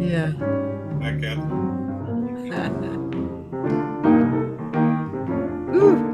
Yeah. Hi, Kathy. Ooh.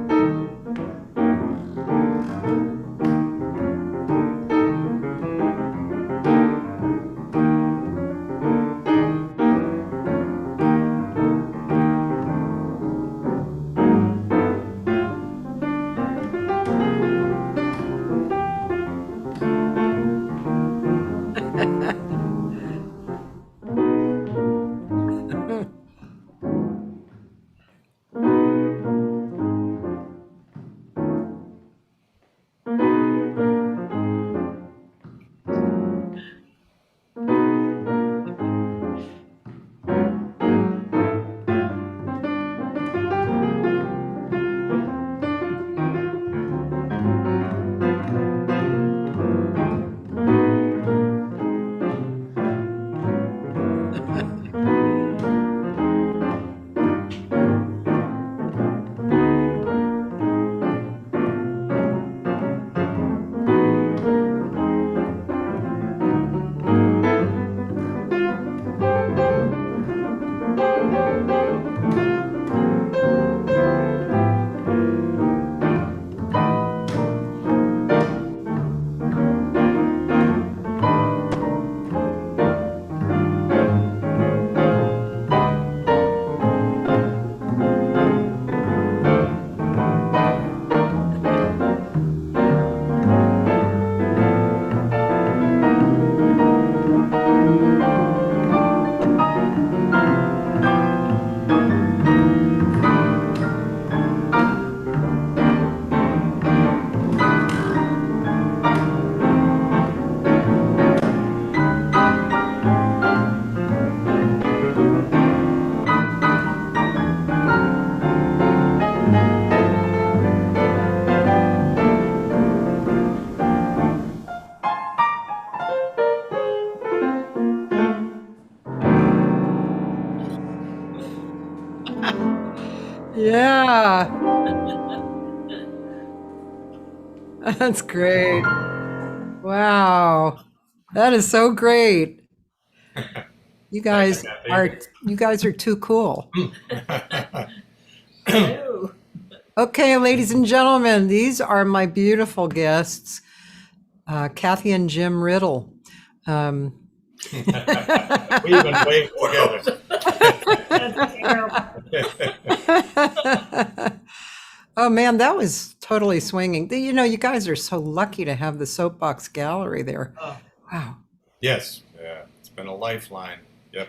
Yeah. That's great. Wow. That is so great. You Thanks, guys Kathy. are too cool. Hello. Okay, ladies and gentlemen, these are my beautiful guests, Cathy and Jim Ridl. We even waved together. Oh man, that was totally swinging. You know, you guys are so lucky to have the Soapbox Gallery there. Oh, Wow. Yes, yeah, it's been a lifeline. Yep.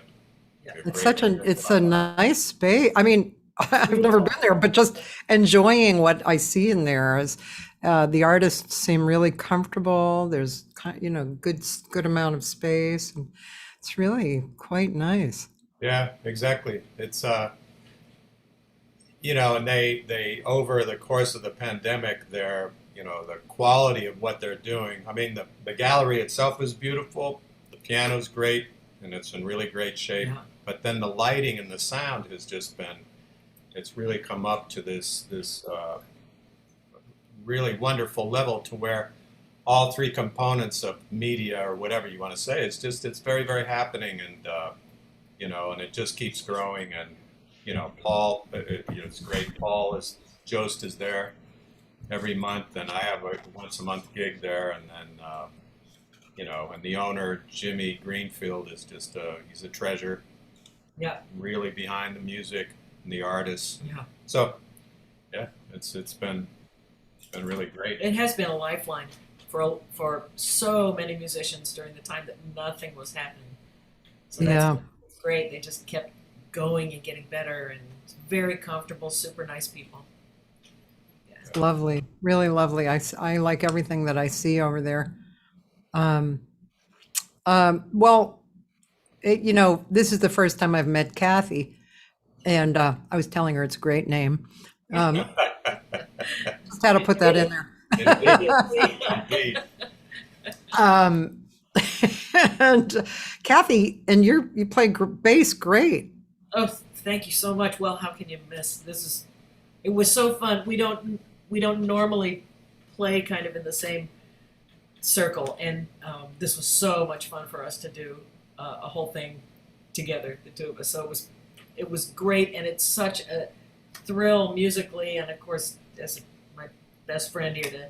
Yeah. They're It's great. it's a nice space. I mean, I've never been there, but just enjoying what I see in there is the artists seem really comfortable. There's good amount of space, and it's really quite nice. Yeah, exactly. It's and they over the course of the pandemic, the quality of what they're doing. I mean, the gallery itself is beautiful. The piano's great, and it's in really great shape. Yeah. But then the lighting and the sound has just been, it's really come up to this really wonderful level to where all three components of media or whatever you want to say, it's very, very happening. And and it just keeps growing. And Paul, it's great. Jost is there every month, and I have a once a month gig there, and then and the owner Jimmy Greenfield is just he's a treasure, Yeah. really behind the music and the artists. Yeah. So yeah, it's been really great. It has been a lifeline. for so many musicians during the time that nothing was happening. So Yeah. that's great. They just kept going and getting better and very comfortable, super nice people. Yeah. Lovely, really lovely. I like everything that I see over there. Um, well, this is the first time I've met Kathy, and I was telling her it's a great name. Just had to put that in there. Indeed. Indeed. Um, and Kathy, and you play bass great. Oh, thank you so much. Well, how can you miss? It was so fun. We don't normally play kind of in the same circle, and this was so much fun for us to do a whole thing together, the two of us. So it was great, and it's such a thrill musically, and of course, as my best friend here, to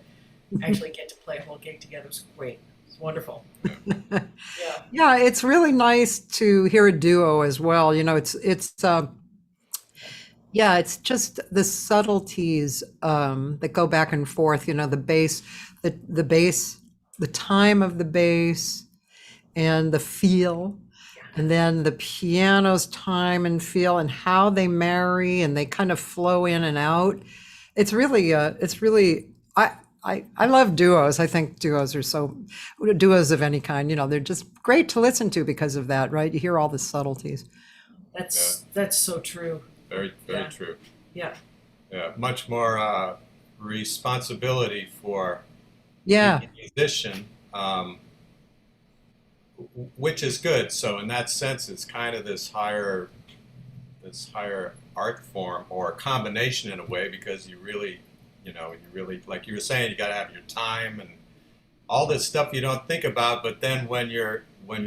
actually get to play a whole gig together was great. It's wonderful. Yeah. Yeah, it's really nice to hear a duo as well. Yeah, it's just the subtleties that go back and forth. The bass, the bass, the time of the bass, and the feel, and then the piano's time and feel, and how they marry, and they kind of flow in and out. It's really. I love duos. I think duos of any kind. They're just great to listen to because of that, right? You hear all the subtleties. That's so true. Very, very Yeah. true. Yeah. Yeah, much more responsibility for Yeah, the musician, which is good. So in that sense, it's kind of this higher art form or combination in a way, because you really, like you were saying, you got to have your time and all this stuff you don't think about. But then when you're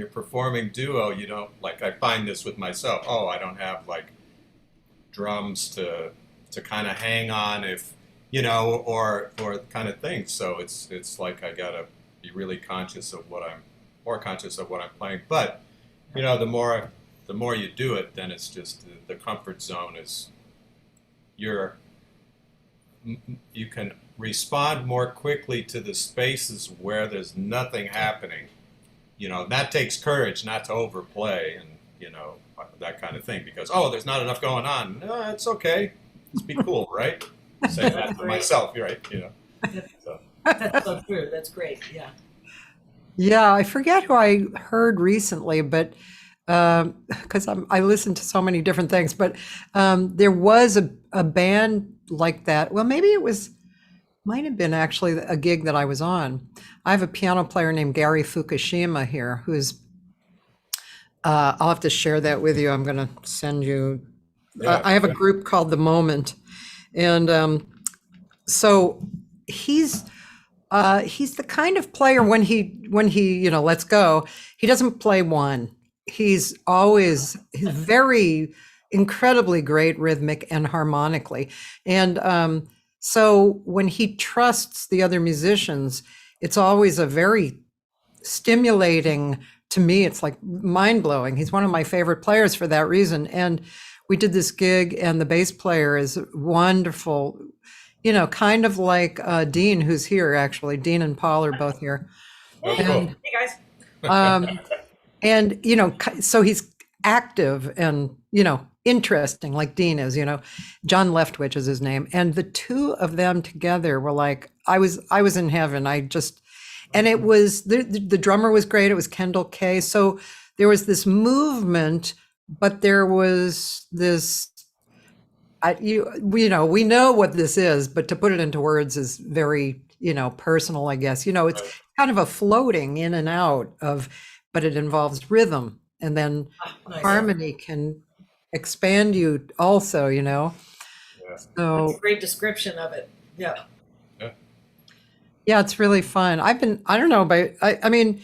performing duo, you don't, like, I find this with myself. Oh, I don't have like drums to kind of hang on, if or kind of thing. So it's like I gotta be really conscious of what I'm playing. But the more you do it, then it's just the comfort zone is you can respond more quickly to the spaces where there's nothing happening. That takes courage not to overplay and that kind of thing, because there's not enough going on. No, it's okay. Just be cool, right? Say that to myself, right? So. That's so true. That's great. Yeah. yeah. I forget who I heard recently, but because I listen to so many different things, but there was a band like that. Well, maybe might have been actually a gig that I was on. I have a piano player named Gary Fukushima here, who's I'll have to share that with you. I'm going to send you. Yeah. I have a group called The Moment, and so he's the kind of player when he lets go. He doesn't play one. He's very incredibly great rhythmic and harmonically, and so when he trusts the other musicians, it's always a very stimulating. To me, it's like mind blowing. He's one of my favorite players for that reason. And we did this gig, and the bass player is wonderful, kind of like Dean, who's here actually. Dean and Paul are both here. Oh, Hey, cool. And, hey guys. so he's active and, interesting, like Dean is, John Leftwich is his name. And the two of them together were like, I was in heaven. And it was the drummer was great. It was Kendall Kay. So there was this movement, but there was this. We know what this is, but to put it into words is very personal, I guess. It's kind of a floating in and out of, but it involves rhythm, and then Nice. harmony can expand you also. Yeah. That's So a great description of it. Yeah. yeah, it's really fun. I don't know, but I mean,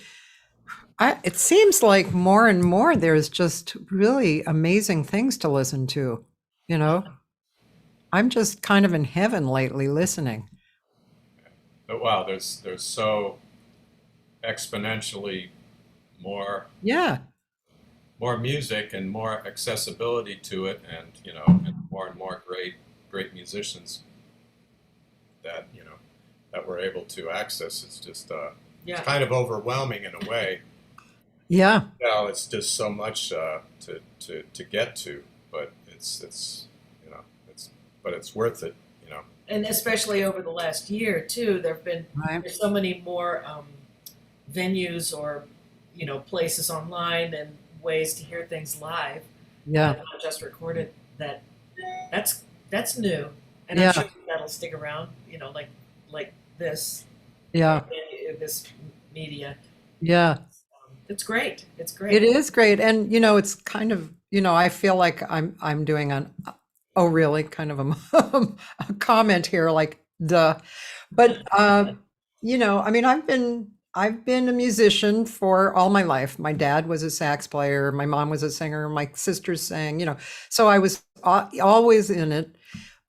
it seems like more and more there's just really amazing things to listen to. I'm just kind of in heaven lately listening. But wow, there's so exponentially more Yeah, music and more accessibility to it, and more great musicians that that we're able to access. It's just Yeah. it's kind of overwhelming in a way. Yeah. It's just so much to get to, but it's you know it's worth it. And especially over the last year too, Right. there's so many more venues or places online and ways to hear things live, Yeah. not just recorded. That's new, and I'm Yeah. sure that'll stick around. Like this Yeah. this media. Yeah. It's great. It's great. It is great. And, it's kind of, I feel like I'm doing oh, really, kind of a comment here, like, duh. But, I mean, I've been a musician for all my life. My dad was a sax player. My mom was a singer. My sisters sang, so I was always in it.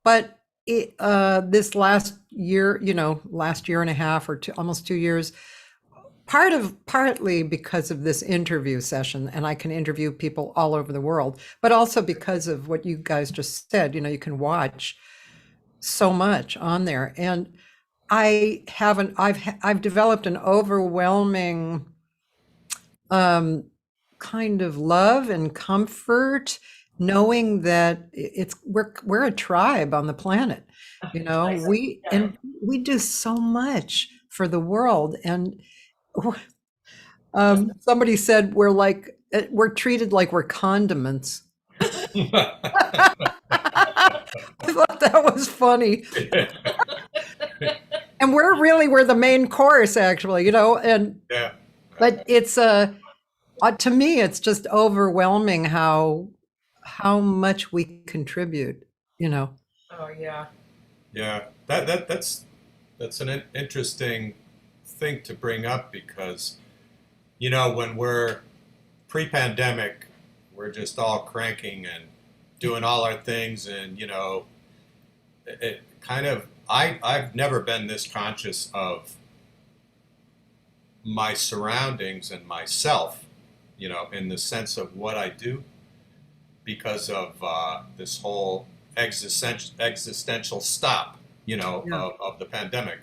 But this last year, last year and a half or almost 2 years, partly because of this interview session, and I can interview people all over the world, but also because of what you guys just said, you can watch so much on there. And I've developed an overwhelming kind of love and comfort knowing that we're a tribe on the planet. We Yeah. and we do so much for the world. And somebody said we're treated like we're condiments. I thought that was funny. And we're the main course, actually, and Yeah. but it's to me it's just overwhelming how much we contribute. Oh yeah. Yeah, that's an interesting thing to bring up because, when we're pre-pandemic, we're just all cranking and doing all our things, and it kind of I've never been this conscious of my surroundings and myself, in the sense of what I do, because of this whole existential stop, Yeah. of the pandemic.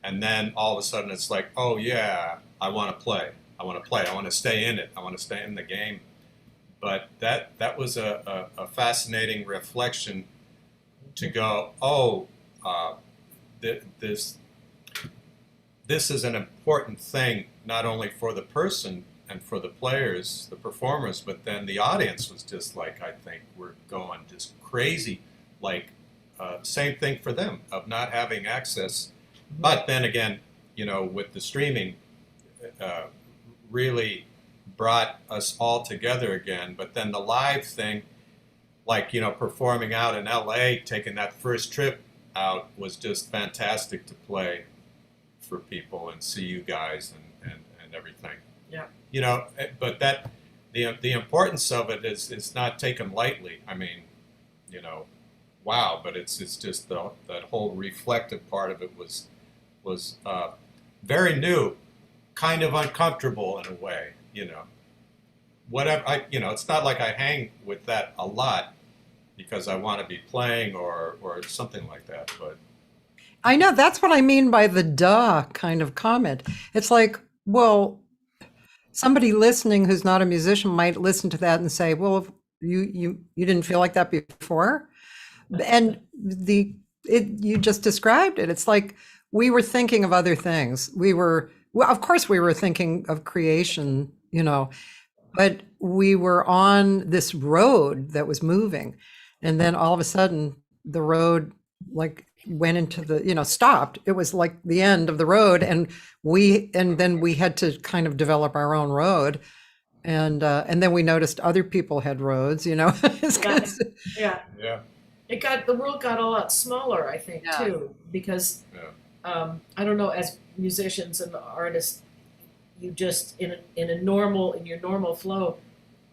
And then all of a sudden it's like, oh yeah, I want to play. I want to play. I want to stay in it. I want to stay in the game. But that was a fascinating reflection to go, oh, this is an important thing, not only for the person and for the players, the performers, but then the audience was just like, I think we're going just crazy. Like, same thing for them of not having access. But then again, with the streaming, really brought us all together again. But then the live thing, like, performing out in LA, taking that first trip out was just fantastic to play for people and see you guys and everything. Yeah. But the importance of it is not taken lightly. I mean, wow, but it's just that whole reflective part of it was very new, kind of uncomfortable in a way, Whatever it's not like I hang with that a lot because I want to be playing or something like that, but I know, that's what I mean by the duh kind of comment. It's like, well, somebody listening who's not a musician might listen to that and say, well, if you didn't feel like that before. And you just described it. It's like we were thinking of other things. Well, of course we were thinking of creation, but we were on this road that was moving. And then all of a sudden the road like went into the, stopped. It was like the end of the road. And then we had to kind of develop our own road. And then we noticed other people had roads, It's kind of- Yeah. yeah. The world got a lot smaller, I think, Yeah. too, because Yeah. I don't know, as musicians and artists, you just in your normal flow,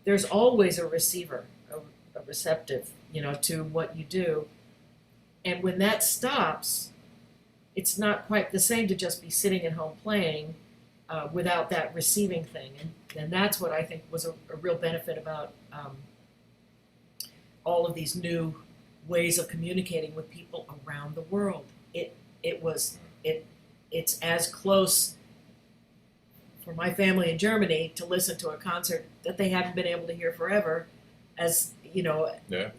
there's always a receiver, a receptive, to what you do, and when that stops, it's not quite the same to just be sitting at home playing without that receiving thing, and that's what I think was a real benefit about all of these new ways of communicating with people around the world. It was it's as close for my family in Germany to listen to a concert that they haven't been able to hear forever, as Yeah.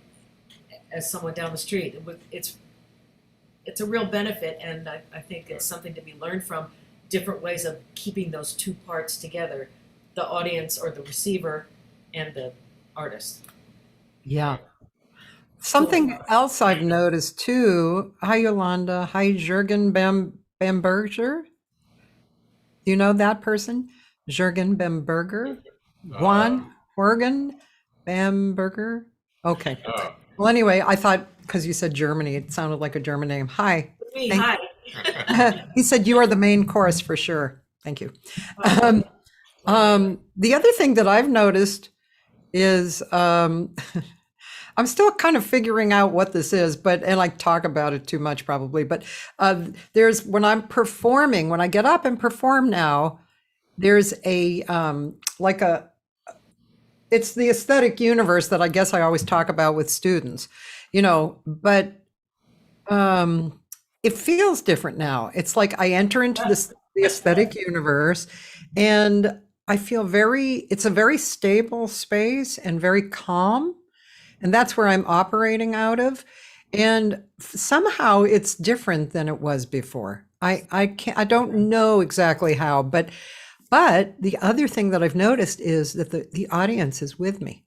as someone down the street. It's a real benefit, and I think it's something to be learned from. Different ways of keeping those two parts together: the audience or the receiver, and the artist. Yeah. Something else I've noticed too. Hi, Yolanda. Hi, Jürgen Bamberger. Do you know that person? Jürgen Bamberger? Juan Horgan Bamberger? Okay. Oh. Well, anyway, I thought because you said Germany, it sounded like a German name. Hi. Me, Thank hi. He said you are the main chorus for sure. Thank you. The other thing that I've noticed is I'm still kind of figuring out what this is, and I talk about it too much probably. But there's when I'm performing, when I get up and perform now, there's a it's the aesthetic universe that I guess I always talk about with students, but it feels different now. It's like I enter into the aesthetic universe, and I feel it's a very stable space and very calm. And that's where I'm operating out of. And somehow it's different than it was before. I don't know exactly how, but the other thing that I've noticed is that the audience is with me.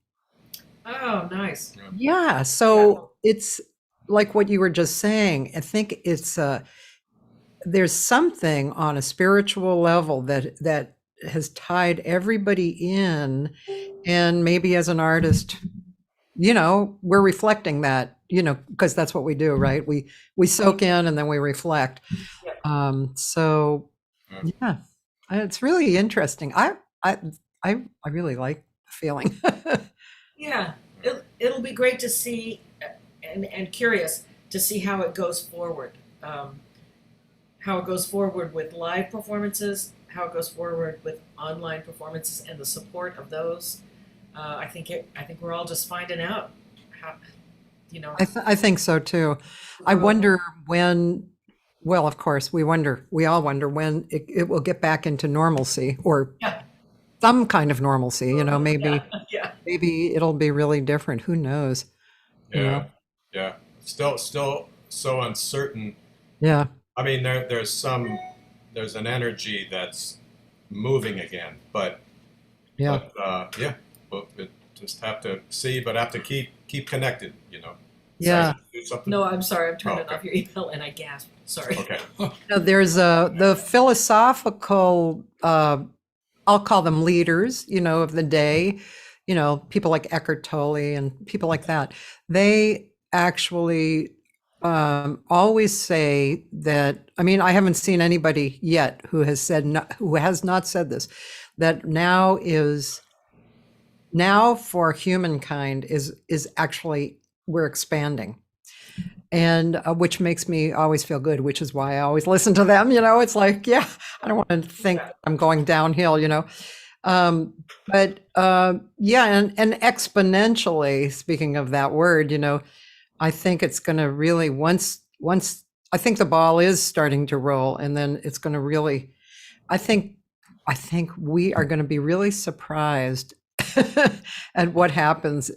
Oh, nice. Yeah. So it's like what you were just saying. I think it's there's something on a spiritual level that has tied everybody in, and maybe as an artist, we're reflecting that, because that's what we do, right? We soak in and then we reflect. So yeah, it's really interesting. I really like the feeling. Yeah, it'll be great to see, and curious to see how it goes forward. How it goes forward with live performances, how it goes forward with online performances, and the support of those. I think we're all just finding out how, I think so too. I wonder when. Well, of course, we all wonder when it will get back into normalcy, or some kind of normalcy. Maybe maybe it'll be really different. Who knows? Yeah. Yeah. Still so uncertain. Yeah. I mean, there's an energy that's moving again, but Yeah. But we just have to see, but have to keep connected, Yeah. Do something. No, I'm sorry, I'm turning okay. off your email and I gasped. Sorry. Okay. There's the philosophical, I'll call them leaders, of the day, people like Eckhart Tolle and people like that. They actually always say that. I mean, I haven't seen anybody yet who has not said this, that now for humankind is actually we're expanding. And which makes me always feel good, which is why I always listen to them. It's like, yeah, I don't want to think I'm going downhill, but yeah, and exponentially, speaking of that word, I think it's going to really, once I think the ball is starting to roll, and then it's going to really, I think we are going to be really surprised at what happens,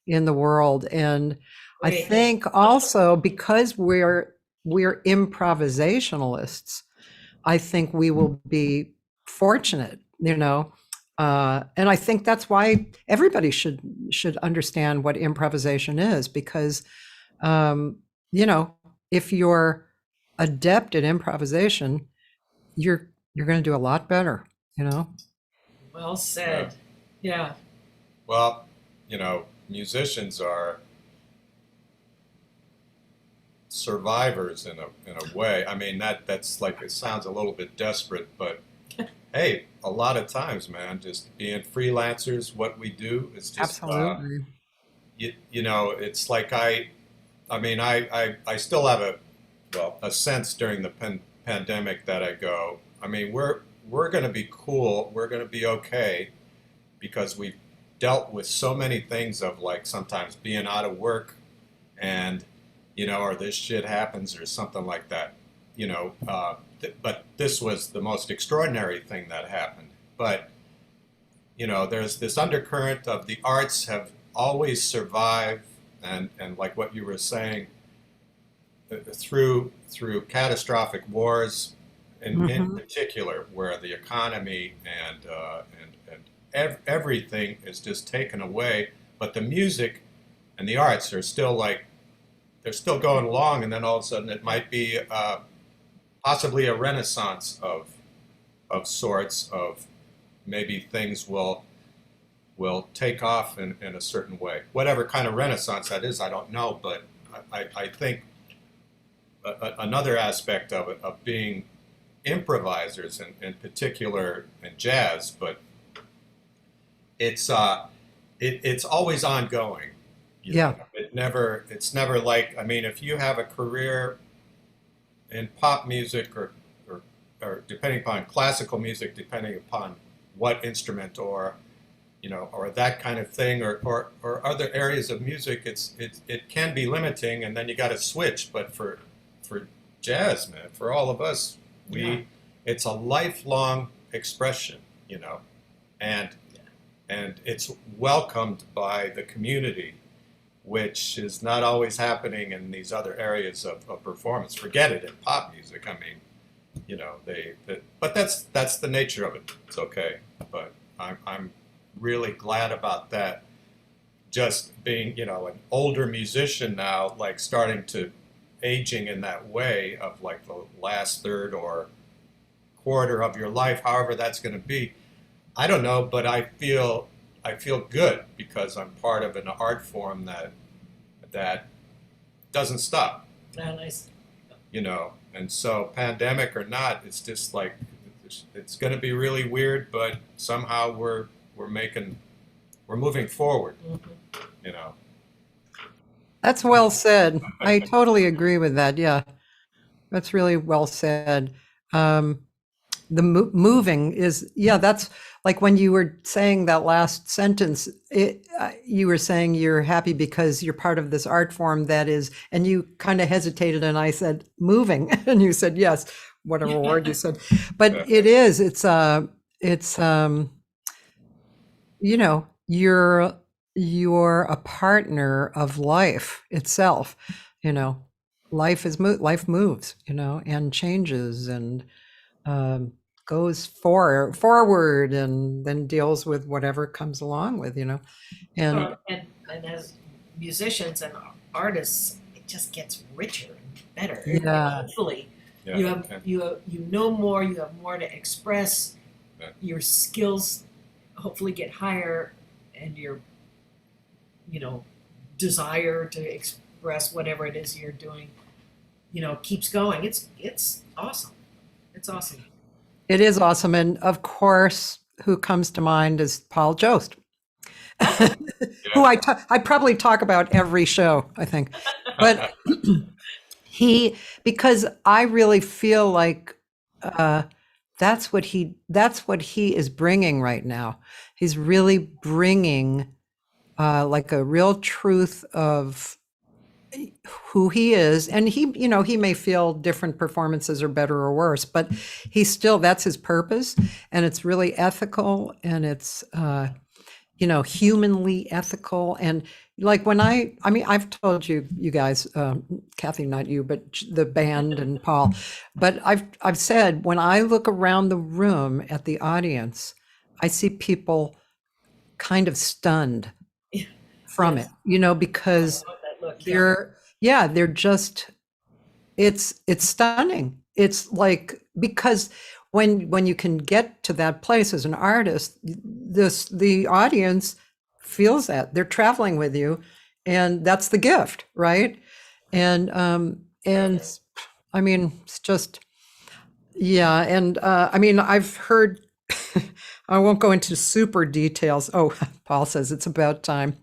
in the world. And I think also because we're improvisationalists, I think we will be fortunate, and I think that's why everybody should understand what improvisation is, because if you're adept at improvisation, you're going to do a lot better. Well said. Yeah. Well, musicians are survivors in a way. I mean, that's like, it sounds a little bit desperate, but hey, a lot of times, man, just being freelancers, what we do is just Absolutely. it's like I still have a sense during the pandemic that I go, I mean, we're going to be cool, we're going to be okay, because we've dealt with so many things of, like, sometimes being out of work and or this shit happens or something like that, you know, but this was the most extraordinary thing that happened. But, you know, there's this undercurrent of the arts have always survived, and like what you were saying, through catastrophic wars, in particular, where the economy and everything is just taken away, but the music and the arts are still like they're still going along, and then all of a sudden it might be possibly a renaissance of sorts of maybe things will take off in a certain way. Whatever kind of renaissance that is, I don't know, but I think another aspect of it, of being improvisers, in particular in jazz, but it's always ongoing. Yeah. It's never like, I mean, if you have a career in pop music or depending upon classical music, depending upon what instrument or, you know, or that kind of thing, or other areas of music, it can be limiting, and then you got to switch. But for jazz, man, for all of us, it's a lifelong expression, you know, and it's welcomed by the community, which is not always happening in these other areas of performance. Forget it in pop music. I mean, you know, but that's the nature of it. It's okay. But I'm really glad about that. Just being, you know, an older musician now, like starting to aging in that way of like the last third or quarter of your life, however that's going to be. I don't know, but I feel good because I'm part of an art form that doesn't stop. Oh, nice. You know, and so pandemic or not, it's just like it's going to be really weird, but somehow we're moving forward. You know. That's well said. I totally agree with that. Yeah, that's really well said. The moving is, yeah, that's like when you were saying that last sentence, you were saying you're happy because you're part of this art form that is, and you kind of hesitated, and I said moving, and you said yes, whatever word you said, but it's you know, you're a partner of life itself, you know. Life moves, you know, and changes, and goes forward, and then deals with whatever comes along with, you know. And And as musicians and artists, it just gets richer and better. Yeah. Hopefully, Yeah. you know more. You have more to express. Yeah. Your skills hopefully get higher, and your desire to express whatever it is you're doing, keeps going. It's awesome. It's awesome. it is awesome. And of course, who comes to mind is Paul Jost, who I probably talk about every show, I think. But because I really feel like that's what he is bringing right now. He's really bringing like a real truth of who he is, and he may feel different performances are better or worse, but that's his purpose, and it's really ethical, and it's humanly ethical. And like when I've told you guys, Kathy, not you, but the band and Paul, but I've said, when I look around the room at the audience, I see people kind of stunned from Yes. it, because I love that look. they're just, it's stunning. It's like, because when you can get to that place as an artist, the audience feels that they're traveling with you, and that's the gift, right? And I mean, it's just, yeah. And I've heard, I won't go into super details. Oh, Paul says it's about time.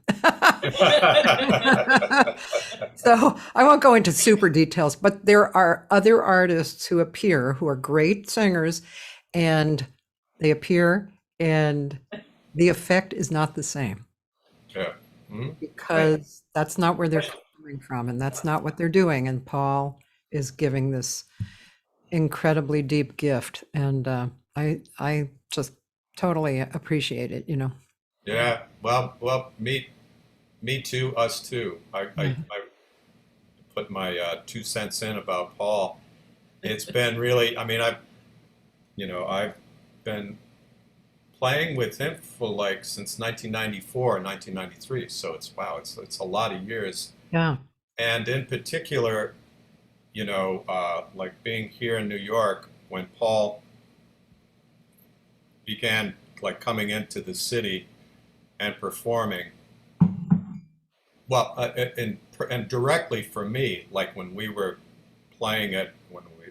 So I won't go into super details, but there are other artists who appear who are great singers, and they appear, and the effect is not the same, Yeah. Mhm. because that's not where they're coming from, and that's not what they're doing. And Paul is giving this incredibly deep gift, and I just totally appreciate it. Yeah. Well, me too. Us too. Yeah. I put my 2 cents in about Paul. It's been really. I mean, I've been playing with him for like since 1994 and 1993. So it's wow. It's a lot of years. Yeah. And in particular, like being here in New York when Paul began like coming into the city and performing. Well, and directly for me, like when we were playing at when we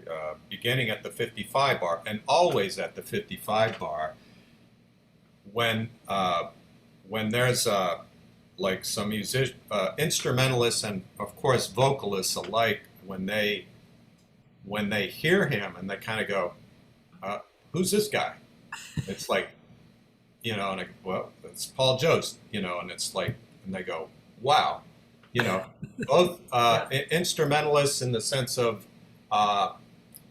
beginning at the 55 bar and always at the 55 bar when there's like some instrumentalists and of course vocalists alike when they hear him and they kind of go, "Who's this guy?" It's like, and well, it's Paul Jost, and it's like, and they go, "Wow," both instrumentalists in the sense of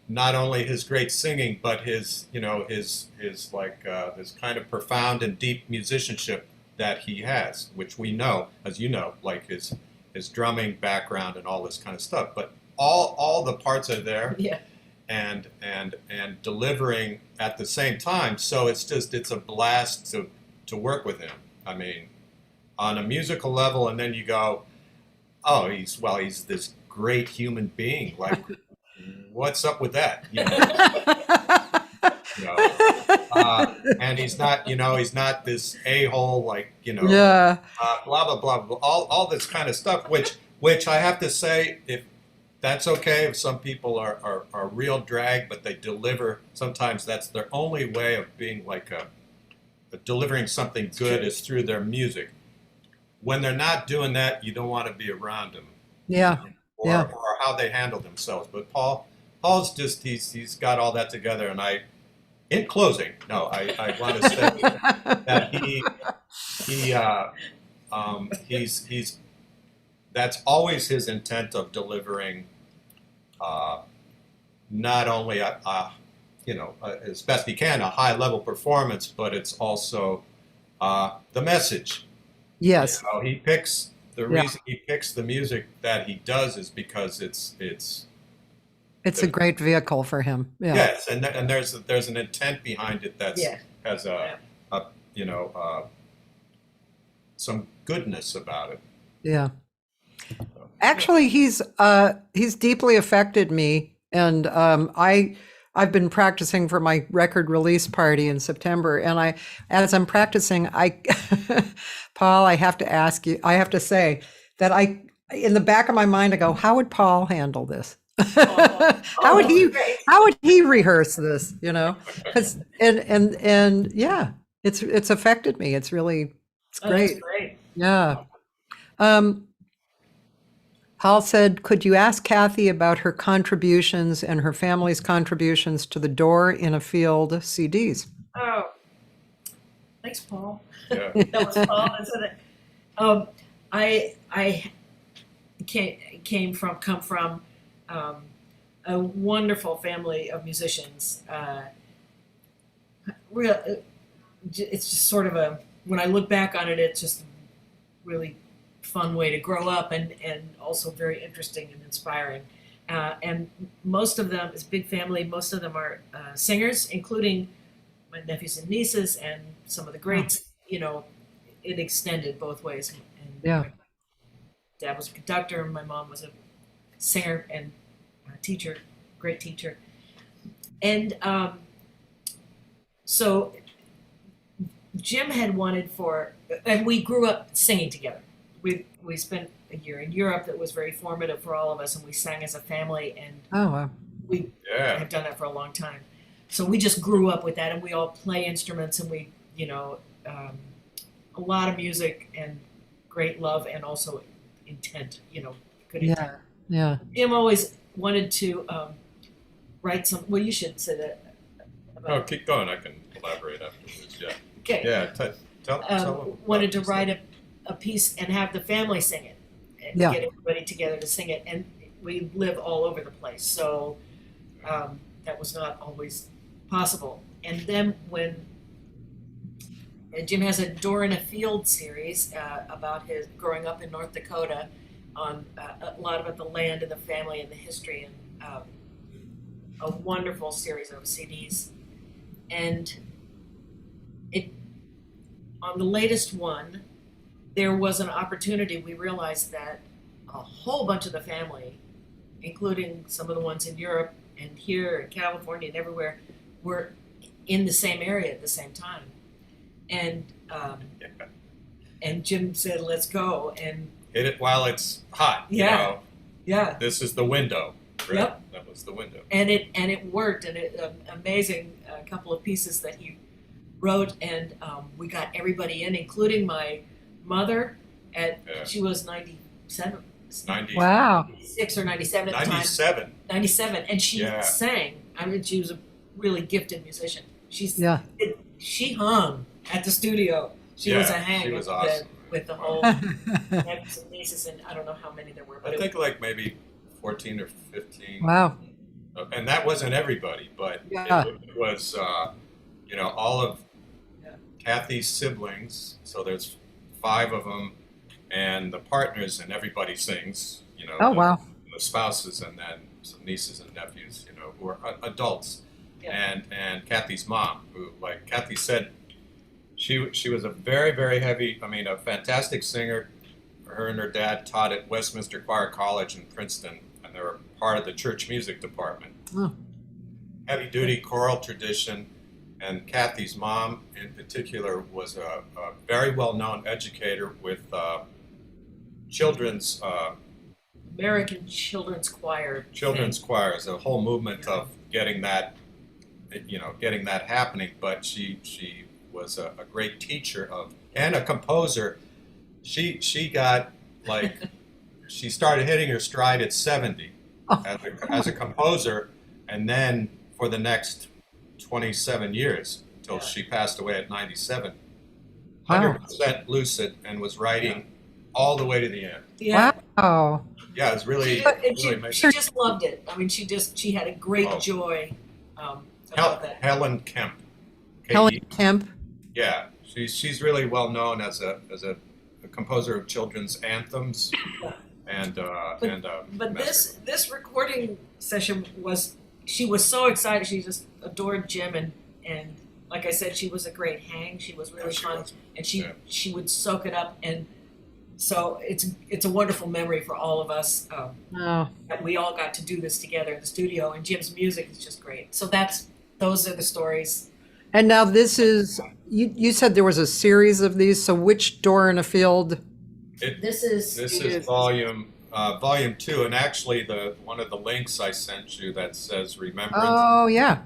not only his great singing, but his, his like this kind of profound and deep musicianship that he has, which we know, as you know, like his drumming background and all this kind of stuff. But all the parts are there, Yeah. and delivering at the same time. So it's a blast to work with him. I mean, on a musical level, and then you go, oh, he's this great human being. Like, what's up with that? And he's not this a-hole, like, Yeah. blah blah blah blah, all this kind of stuff. Which I have to say, if that's okay, if some people are real drag, but they deliver. Sometimes that's their only way of being like delivering something good is through their music. When they're not doing that, you don't want to be around them. Yeah. Or how they handle themselves. But Paul's just he's got all that together. And in closing, I want to say that he's that's always his intent of delivering, not only as best he can a high level performance, but it's also the message. Yes. He picks the Yeah. reason he picks the music that he does is because it's It's a great vehicle for him. Yeah. yes, and there's an intent behind it that's Yeah. has some goodness about it. Yeah. Actually, he's deeply affected me, and I've been practicing for my record release party in September, and as I'm practicing, Paul, I have to say that in the back of my mind, I go, how would Paul handle this? How would he rehearse this? Because and yeah, it's affected me. It's great. That's great. Yeah. Paul said, could you ask Kathy about her contributions and her family's contributions to the Door in a Field CDs? Oh, thanks, Paul. Yeah. That was Paul, isn't it? I come from a wonderful family of musicians. It's just sort of when I look back on it, it's just a really fun way to grow up and also very interesting and inspiring. And most of them, it's a big family, most of them are singers, including my nephews and nieces and some of the greats. It extended both ways. And Yeah. my dad was a conductor, my mom was a singer and a teacher, great teacher. And so Jim had wanted and we grew up singing together. We spent a year in Europe that was very formative for all of us, and we sang as a family, and Oh, wow. we Yeah. have done that for a long time. So we just grew up with that, and we all play instruments, and we, a lot of music and great love, and also intent, good intent. Yeah. Jim always wanted to write some. Well, you should say that. Oh, keep going. I can elaborate afterwards. Yeah. Okay. Yeah. Tell them Wanted to about write a piece and have the family sing it, and Yeah. get everybody together to sing it. And we live all over the place, so that was not always possible. And then when Jim has a Door in a Field series about his growing up in North Dakota, on a lot about the land and the family and the history, and a wonderful series of CDs. And it, on the latest one, there was an opportunity. We realized that a whole bunch of the family, including some of the ones in Europe and here in California and everywhere, were in the same area at the same time. And Jim said, "Let's go." And hit it while it's hot. Yeah. You know? yeah, This is the window. Right? Yep. That was the window. and it worked. And amazing couple of pieces that he wrote, and we got everybody in, including my mother. She was 97, 90, Wow. 96 or 97 at the time. 97. 97, and she Yeah. sang. I mean, she was a really gifted musician. Yeah. She hung at the studio. She Yeah, was a hang she was with, awesome. with the whole nephews and nieces, and I don't know how many there were, but I think like maybe 14 or 15. Wow. And that wasn't everybody, but Yeah. it was, all of Yeah. Kathy's siblings. So there's 5 of them, and the partners, and everybody sings. Oh, wow. The spouses, and then some nieces and nephews, who are adults, Yeah. and Kathy's mom, who, like Kathy said, she was a very, very heavy. I mean, a fantastic singer. Her and her dad taught at Westminster Choir College in Princeton, and they were part of the church music department. Oh. Heavy duty choral tradition, and Kathy's mom in particular was a very well known educator with children's American Children's Choir. children's choirs, a whole movement of getting that happening. But she was a great teacher and a composer. She got she started hitting her stride at 70 as a composer, and then for the next 27 years until she passed away at 97, Wow. 100% lucid, and was writing all the way to the end. Yeah. Wow. Yeah, it's really, She really amazing. just loved it. I mean, she had a great Oh. joy about that. Helen Kemp. Helen Kemp. Yeah, she's really well known as a composer of children's anthems, and But master- this recording session she was so excited. She just adored Jim, and like I said, she was a great hang. She was really she fun, was. and Yeah. she would soak it up. And so it's a wonderful memory for all of us Oh. that we all got to do this together in the studio. And Jim's music is just great. So those are the stories. And now this is, you said there was a series of these, so which Door in a Field? This is volume 2, and actually one of the links I sent you that says Remembrance Oh, yeah.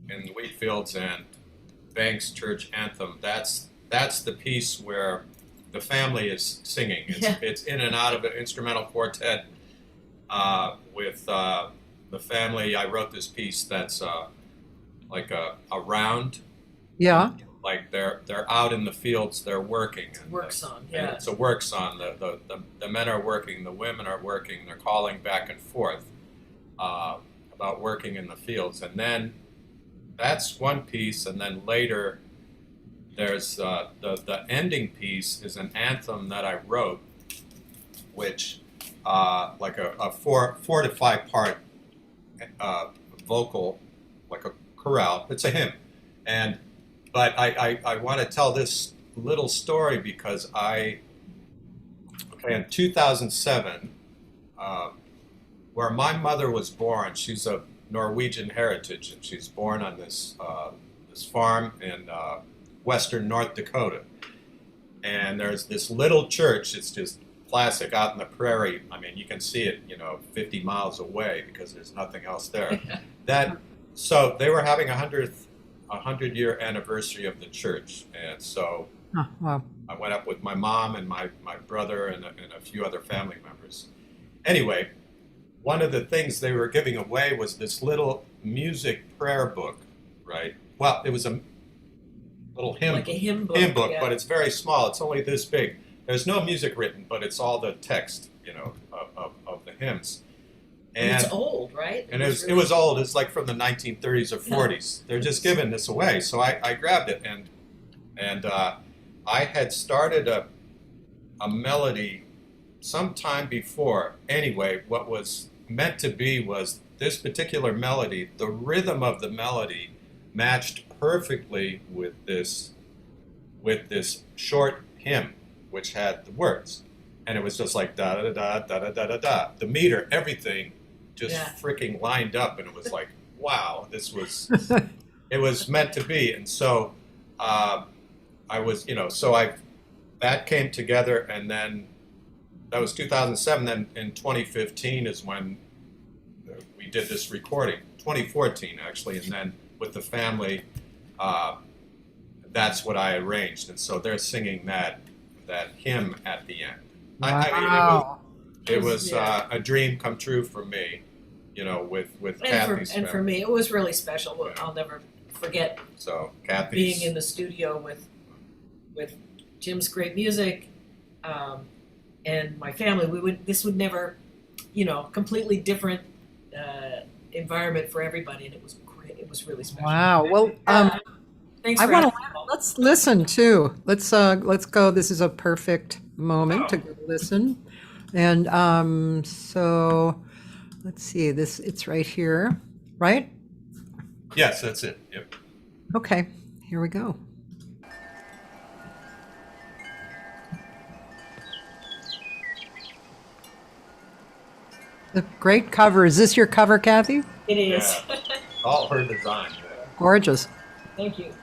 in Wheatfields and Banks Church Anthem. That's the piece where the family is singing. It's in and out of an instrumental quartet with the family. I wrote this piece that's like a round. Yeah. Like they're out in the fields, they're working. work song. And Yeah. it's a work song. The men are working, the women are working. They're calling back and forth about working in the fields. And then that's one piece. And then later, there's the ending piece is an anthem that I wrote, which like a 4 to 5 part vocal, like a chorale. It's a hymn, but I want to tell this little story because in 2007, where my mother was born, she's of Norwegian heritage, and she's born on this farm in western North Dakota. And there's this little church. It's just classic out in the prairie. I mean, you can see it, 50 miles away because there's nothing else there. So they were having a 100-year anniversary of the church, and so Oh, wow. I went up with my mom and my brother and a few other family members. Anyway, one of the things they were giving away was this little music prayer book, right? Well, it was a little hymn Like a hymn book. Yeah. but it's very small. It's only this big. There's no music written, but it's all the text, of the hymns. And it's old, right? And it was old. It's like from the 1930s or 40s. They're just giving this away. So I grabbed it, and I had started a melody sometime before. Anyway, what was meant to be was this particular melody. The rhythm of the melody matched perfectly with this short hymn, which had the words, and it was just like da da da da da da da da. The meter, everything, just freaking lined up, and it was like, wow, this was it was meant to be. And so I was, that came together, and then that was 2007. Then in 2015 is when we did this recording. 2014 actually, and then with the family, that's what I arranged, and so they're singing that hymn at the end. Wow. It was a dream come true for me, with Kathy's and for me, it was really special. I'll never forget. So Kathy's being in the studio with Jim's great music, and my family. This would never, completely different environment for everybody, and it was great. It was really special. Wow. Well, thanks. I for want asking. to let's listen too. Let's go. This is a perfect moment to go listen. And so let's see. It's right here, right? Yes, that's it. Yep. Okay, here we go. The great cover. Is this your cover, Kathy? It is. Yeah. All her design. Yeah. Gorgeous. Thank you.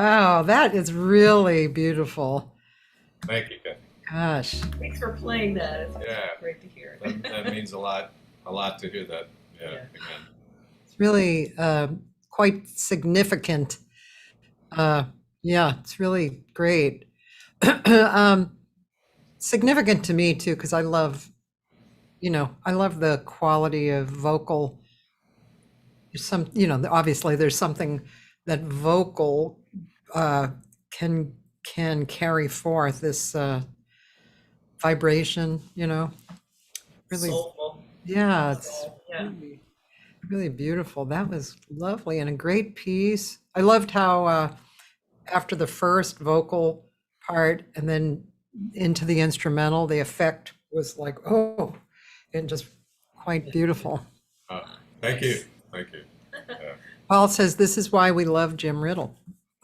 Wow, that is really beautiful. Thank you, Kathy. Gosh. Thanks for playing that. It's Yeah. great to hear. That means a lot to hear that. Yeah, Yeah. again. It's really quite significant. Yeah, it's really great. um, Significant to me too, because I love, I love the quality of vocal. Obviously there's something that vocal uh, can carry forth this vibration, really, Soulful. yeah, it's Soul. Yeah. really, really beautiful. That was lovely and a great piece. I loved how after the first vocal part and then into the instrumental, the effect was like, oh, and just quite beautiful. Thank you. Nice. Thank you. Yeah. Paul says this is why we love Jim Ridl.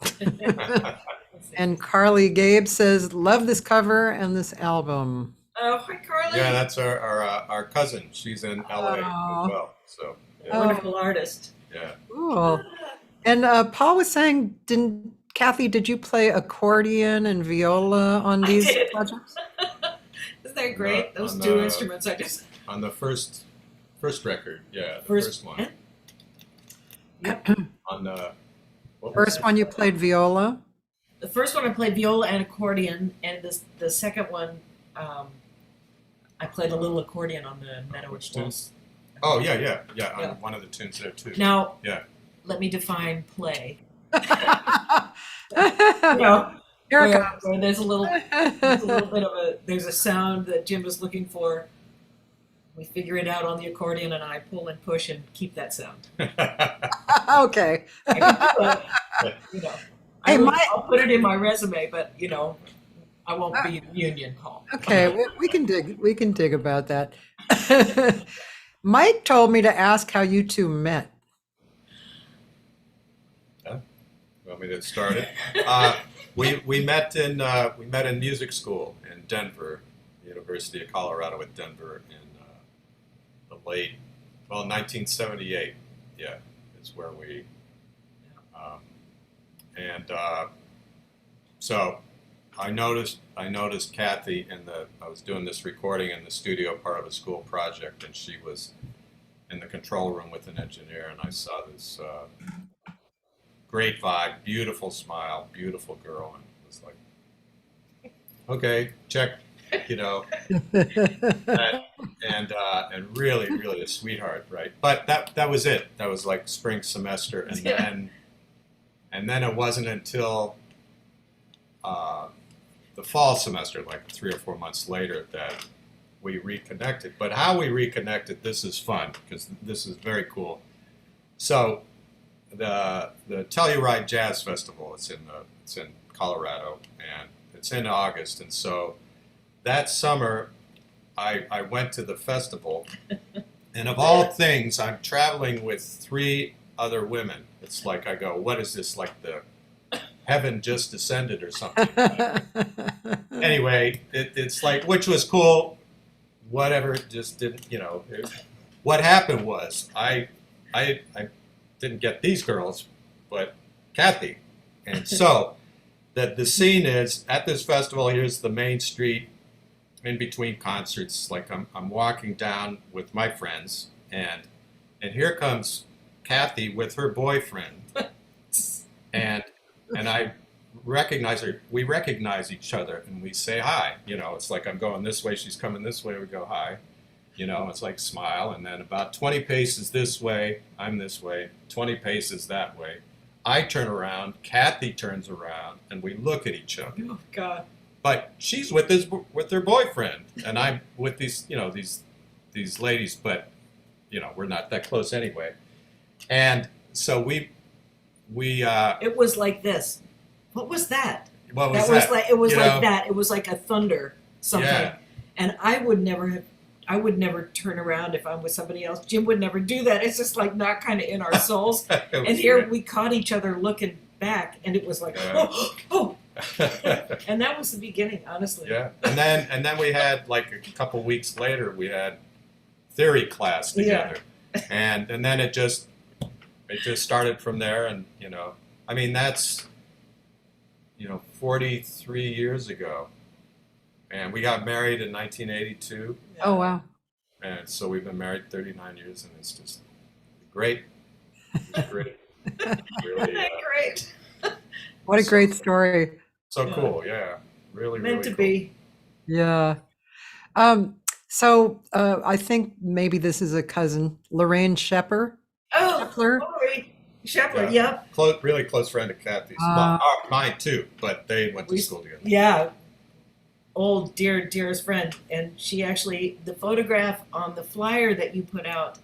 Let's see. And Carly Gabe says, love this cover and this album. Oh, hi, Carly. Yeah, that's our cousin. She's in LA as Oh. well. So yeah. Oh. Wonderful artist. Yeah. Cool. And Paul was saying, Kathy, did you play accordion and viola on I these did. projects? Isn't that great? Those on two the- instruments I just. On the first record, yeah, the First- first one. On the what was First it? one you played viola. The first one I played viola and accordion, and the second one I played a little accordion on the Meadow Which Wolves. Oh yeah. Yeah. On one of the tunes there too. Now, Yeah. let me define play. Here Where, it comes. where there's a little bit of there's a sound that Jim was looking for. We figure it out on the accordion, and I pull and push and keep that sound. Okay. I can do it, Hey, I'll put it in my resume, but I won't be in union hall. Okay, we can dig about that. Mike told me to ask how you two met. Want me to start it? We met in music school in Denver, University of Colorado at Denver in the late 1978. Yeah, is where we. So I noticed Kathy I was doing this recording in the studio, part of a school project, and she was in the control room with an engineer, and I saw this great vibe, beautiful smile, beautiful girl, and it was like, okay, check, and really, really a sweetheart, right? But that was it. That was like spring semester, and then it wasn't until the fall semester, like 3 or 4 months later, that we reconnected. But how we reconnected, this is fun because this is very cool. So the Telluride Jazz Festival, it's in Colorado, and it's in August, and so that summer I went to the festival, and of all things, I'm traveling with 3 other women. It's like I go, what is this, like the heaven just descended or something? Anyway, it's like, which was cool, whatever, it just didn't, what happened was I didn't get these girls, but Kathy. And so the scene is at this festival, here's the main street in between concerts, like I'm walking down with my friends, and here comes Kathy with her boyfriend, and I recognize her. We recognize each other, and we say hi. It's like I'm going this way, she's coming this way. We go hi. It's like smile, and then about 20 paces this way, I'm this way. 20 paces that way. I turn around, Kathy turns around, and we look at each other. Oh God! But she's with her boyfriend, and I'm with these ladies, but we're not that close anyway. And so we It was like this. What was that? what was That was that? like it was You like know? that. It was like a thunder something. Yeah. And I would never turn around if I'm with somebody else. Jim would never do that. It's just like not kind of in our souls. It was And here weird. we caught each other looking back, and it was like, Yeah. oh. And that was the beginning, honestly. Yeah, and then we had like a couple weeks later we had theory class together, and then it just started from there, and I mean that's 43 years ago. And we got married in 1982. Oh, wow. And so we've been married 39 years, and it's just great. It's great. Really, Great. What a great story. so Yeah. cool. Yeah. Really, Meant really to cool. be. Yeah. So I think maybe this is a cousin, Lorraine Shepper. Oh, Shepler. Lori Shepard. Yeah. Yep. Really close friend of Kathy's. Mine too, but they went to school together. Yeah. Old dearest friend, and she actually the photograph on the flyer that you put out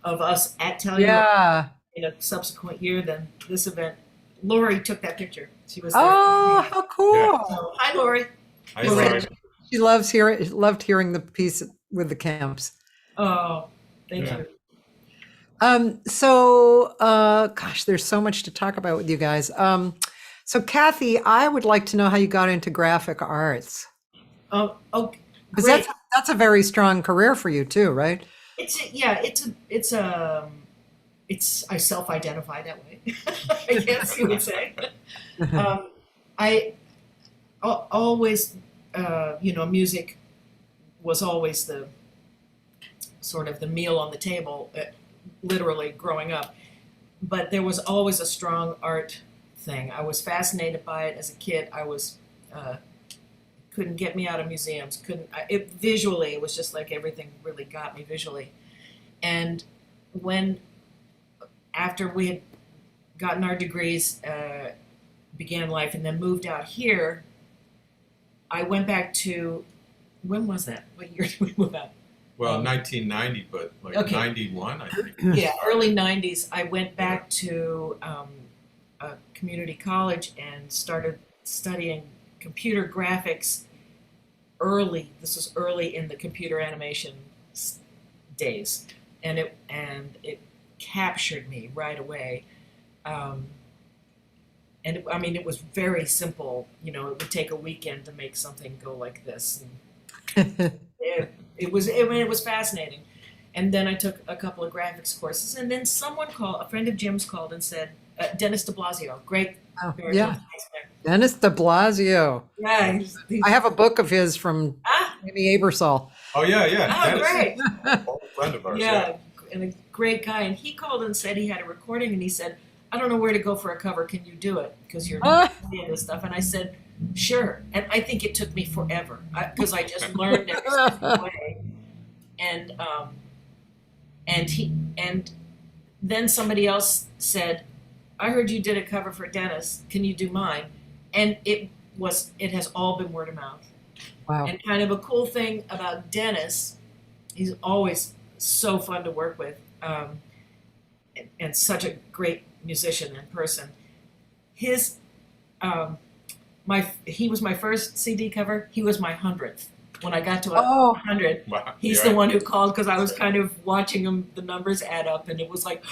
of us at Telluride Yeah. in a subsequent year than this event. Lori took that picture. She was there. Oh, how cool. Yeah. So, hi, Lori. Hi, Lorraine. Lori. She loved hearing the piece with the Kemps. Oh, thank Yeah. you. Gosh, there's so much to talk about with you guys. So Kathy, I would like to know how you got into graphic arts. Oh, Because great. that's a very strong career for you too, right? It's I self-identify that way. I guess you would say. I always, music was always the sort of the meal on the table, literally growing up. But there was always a strong art thing. I was fascinated by it as a kid. I was couldn't get me out of museums. Visually, it was just like everything really got me visually. And after we had gotten our degrees, began life, and then moved out here, I went back to, when was that? What year did we move out? Well, 1990, but like Okay. 91, I think. Yeah, early 90s. I went back to a community college and started studying computer graphics early. This was early in the computer animation days, and it captured me right away. It was very simple. It would take a weekend to make something go like this. And it was fascinating. And then I took a couple of graphics courses, and then a friend of Jim's called and said, Dennis de Blasio, great. Oh, very yeah. nice man. Dennis de Blasio. Yeah. I have a book of his from Amy Abersol. Oh, yeah, yeah. Oh, Dennis, great. old friend of ours. Yeah, and a great guy. And he called and said he had a recording, and he said, I don't know where to go for a cover. Can you do it? Because you're into this stuff. And I said, sure. And I think it took me forever because I just learned every step of the way. And then somebody else said, I heard you did a cover for Dennis. Can you do mine? And it has all been word of mouth. Wow. And kind of a cool thing about Dennis, he's always so fun to work with, and such a great musician and person. He was my first CD cover. He was my 100th. When I got to 100, Wow. he's the one who called because I was kind of watching him, the numbers add up, and it was like,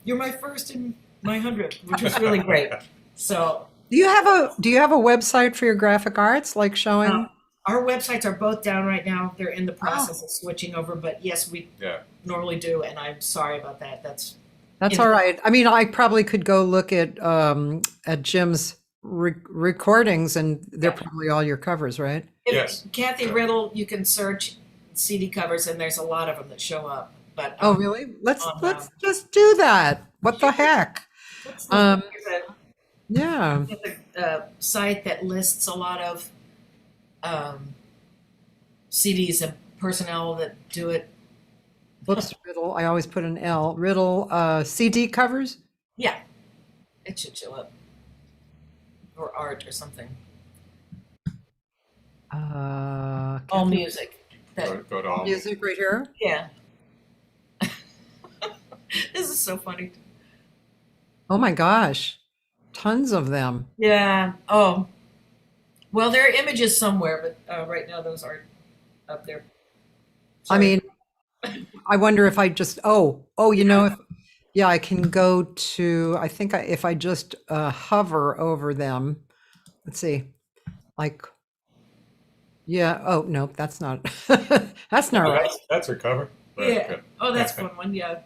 you're my first and my 100th, which was really great. So Do you have a website for your graphic arts, like showing? our websites are both down right now. They're in the process of switching over, but yes, we Yeah. normally do, and I'm sorry about that. That's Yeah. all right. I mean, I probably could go look at Jim's recordings, and they're probably all your covers, right? Yes. Kathy Ridl, you can search CD covers, and there's a lot of them that show up. But Oh, really? Let's on, just do that. What the heck? what's Yeah. the site that lists a lot of CDs and personnel that do it. Whoops, Riddle. I always put an L. Riddle CD covers. Yeah, it should show up, or art or something. All Kathy, music. Go to all. music right here. Yeah. This is so funny. Oh my gosh, tons of them. Yeah. Oh. Well, there are images somewhere, but right now those aren't up there. I Sorry. mean, I wonder if I just yeah, I can go to. I think if I just hover over them, let's see, like. Yeah. Oh no, that's not. That's not right. That's her cover. Very Yeah. good. Oh, that's a fun one. Yeah.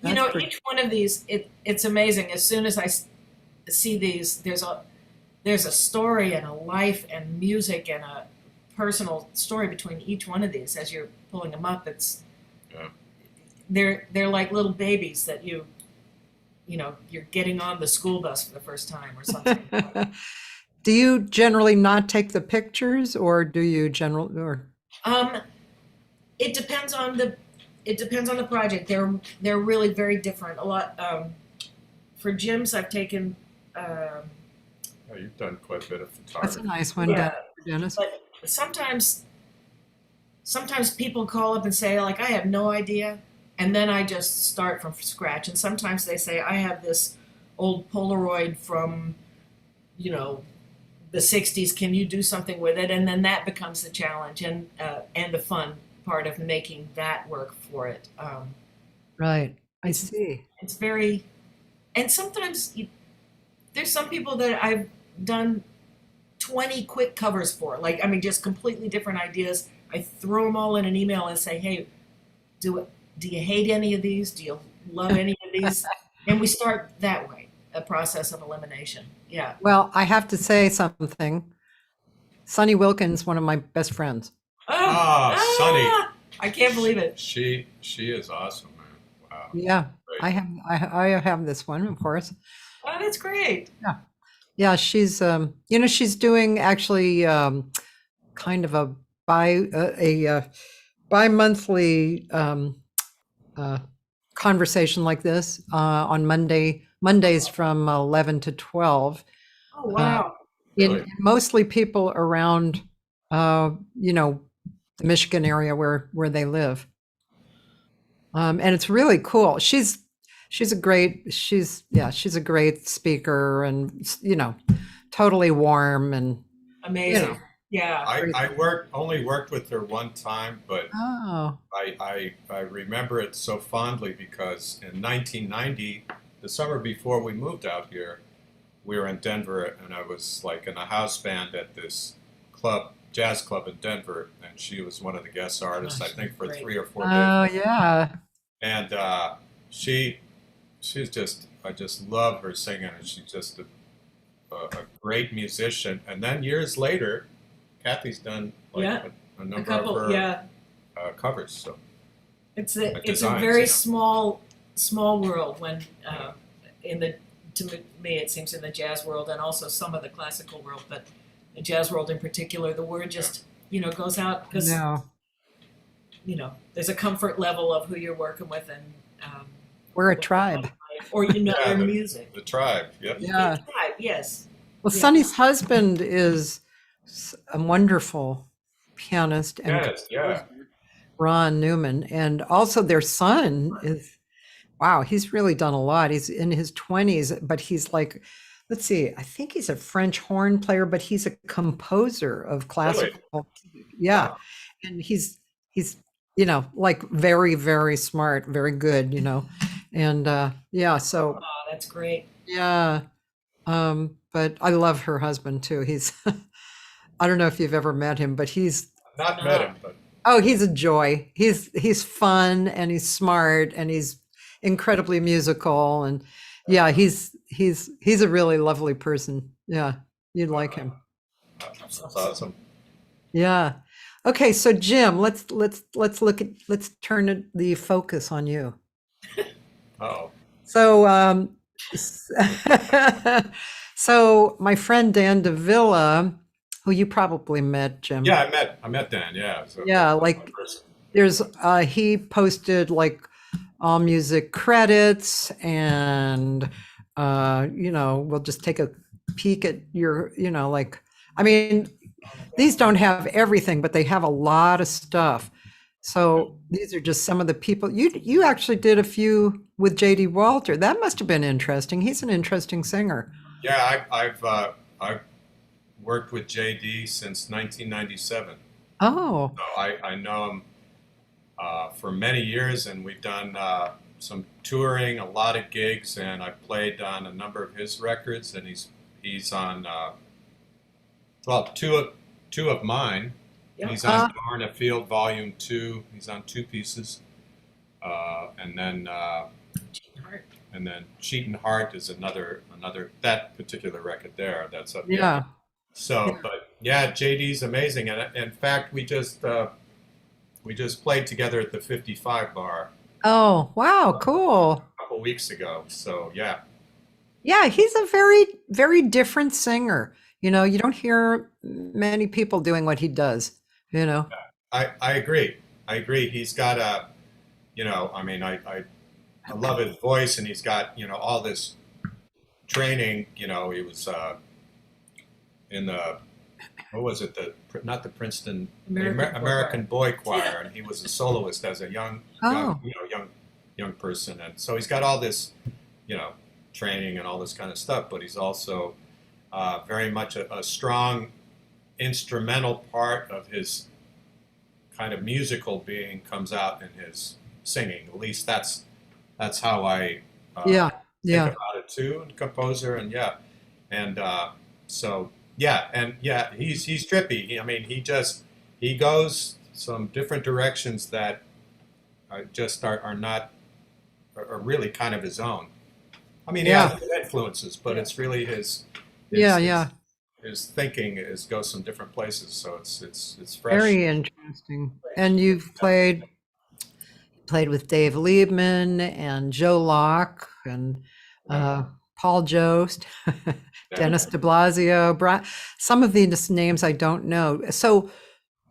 That's pretty- Each one of these, it's amazing. As soon as I see these, there's a story and a life and music and a personal story between each one of these as you're pulling them up. It's Yeah. they're like little babies that you're getting on the school bus for the first time or something. Do you generally not take the pictures, or do you or Um, it depends on the project. They're really very different. A lot for Jim's, I've taken. Oh, you've done quite a bit of that's a photography. nice one, Yeah, Dennis. but sometimes people call up and say like I have no idea, and then I just start from scratch. And sometimes they say I have this old Polaroid from the 60s. Can you do something with it? And then that becomes the challenge and the fun part of making that work for it. Right. I see. It's very, and sometimes there's some people that I've done 20 quick covers for. Like, I mean, just completely different ideas. I throw them all in an email and say, hey, do you hate any of these? Do you love any of these? And we start that way, a process of elimination. Yeah. Well, I have to say something. Sonny Wilkins, one of my best friends. Sunny. I can't believe it. She is awesome, man. Wow. Yeah, Great. I have this one, of course. Oh, that's great. Yeah, she's she's doing actually kind of a bi-monthly conversation like this on Mondays from 11 to 12. Oh, wow. Really? In mostly people around the Michigan area where they live. And it's really cool. She's a great speaker, and totally warm, and Amazing. Yeah. I only worked with her one time, but oh, I remember it so fondly because in 1990, the summer before we moved out here, we were in Denver, and I was like in a house band at this jazz club in Denver, and she was one of the guest artists, I think, for Great. 3 or 4 days. oh yeah. And she's just, I just love her singing, and she's just a great musician. And then years later, Kathy's done like Yeah. a number couple, of her yeah. covers. So It's a designs, very you small world when to me it seems in the jazz world and also some of the classical world, but the jazz world in particular, the word just goes out because No, there's a comfort level of who you're working with and we're a tribe. or Yeah, their music. the tribe. Yep. Yeah. Right, yes. Well, Yeah. Sonny's husband is a wonderful pianist and Yes. Yeah. Ron Newman, and also their son is, wow, he's really done a lot. He's in his 20s, but he's like, let's see, I think he's a French horn player, but he's a composer of classical. Yeah. And he's like very, very smart, very good, and yeah, so Oh, that's great. yeah. But I love her husband too. He's I don't know if you've ever met him, but he's Not met him, but oh, he's a joy. He's fun, and he's smart, and he's incredibly musical, and yeah, he's a really lovely person. Yeah, you'd like him. that's awesome. Yeah. Okay, so Jim, let's turn the focus on you. Oh, So so my friend Dan DeVilla, who you probably met, Jim. yeah, I met Dan. Yeah. So Yeah, like there's he posted like all music credits, and we'll just take a peek at your like, I mean, these don't have everything, but they have a lot of stuff. So these are just some of the people you actually did a few with J.D. Walter. That must have been interesting. He's an interesting singer. Yeah, I've worked with JD since 1997. Oh, So I know him for many years, and we've done some touring, a lot of gigs, and I played on a number of his records, and he's on two of mine. Yeah. He's on Darn a Field Volume 2. He's on 2 pieces, and then and then Cheatin' Heart is another that particular record there. That's up. Yeah. So, but yeah, JD's amazing, and in fact, we just played together at the 55 bar Oh, wow, cool. a couple weeks ago. So yeah, Yeah, he's a very, very different singer. You don't hear many people doing what he does, you know. I agree. I agree. He's got a, I mean, I love his voice, and he's got all this training. He was in the what was it, not the Princeton, American Boy Choir, and he was a soloist as a young Oh, young person, and so he's got all this training and all this kind of stuff, but he's also very much a strong instrumental part of his kind of musical being comes out in his singing. At least that's how I yeah, think yeah, about it too, and composer, and and so yeah, he's trippy. I mean, he goes some different directions that just are not are really kind of his own. I mean, he yeah, has his influences, but it's really yeah, his yeah. his thinking goes some different places. So it's fresh. Very interesting. And you've played with Dave Liebman and Joe Locke and Yeah, uh, Paul Jost, yeah. Dennis de Blasio, some of these names I don't know. So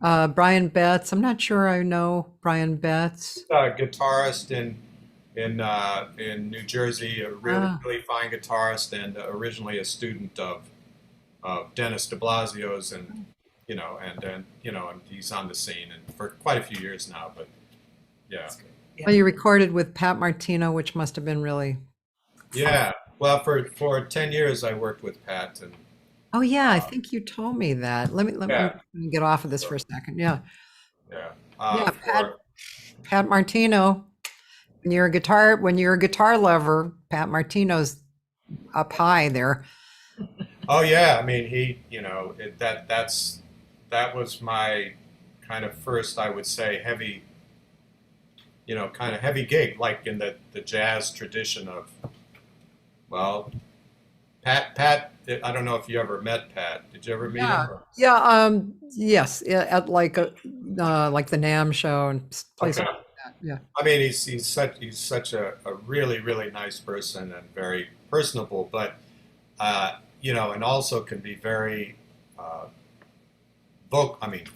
Brian Betts, I'm not sure I know Brian Betts. Guitarist in New Jersey, a really Ah, really fine guitarist, and originally a student of Dennis de Blasio's, and and he's on the scene and for quite a few years now. But yeah, That's good. well, Yeah. you recorded with Pat Martino, which must have been really fun. yeah. Well, for 10 years I worked with Pat, and Oh yeah, I uh, think you told me that. Let me yeah, get off of this for a second. Yeah. yeah. Yeah, For Pat Martino. When you're a guitar lover, Pat Martino's up high there. Oh yeah, I mean that was my kind of first, I would say, heavy, kind of heavy gig, like in the jazz tradition of, well, Pat. I don't know if you ever met Pat. Did you ever meet him? Yeah, yeah, yes, yeah, at like the NAMM show and places Okay. like that. Yeah, I mean, he's such a really really nice person and very personable, but and also can be very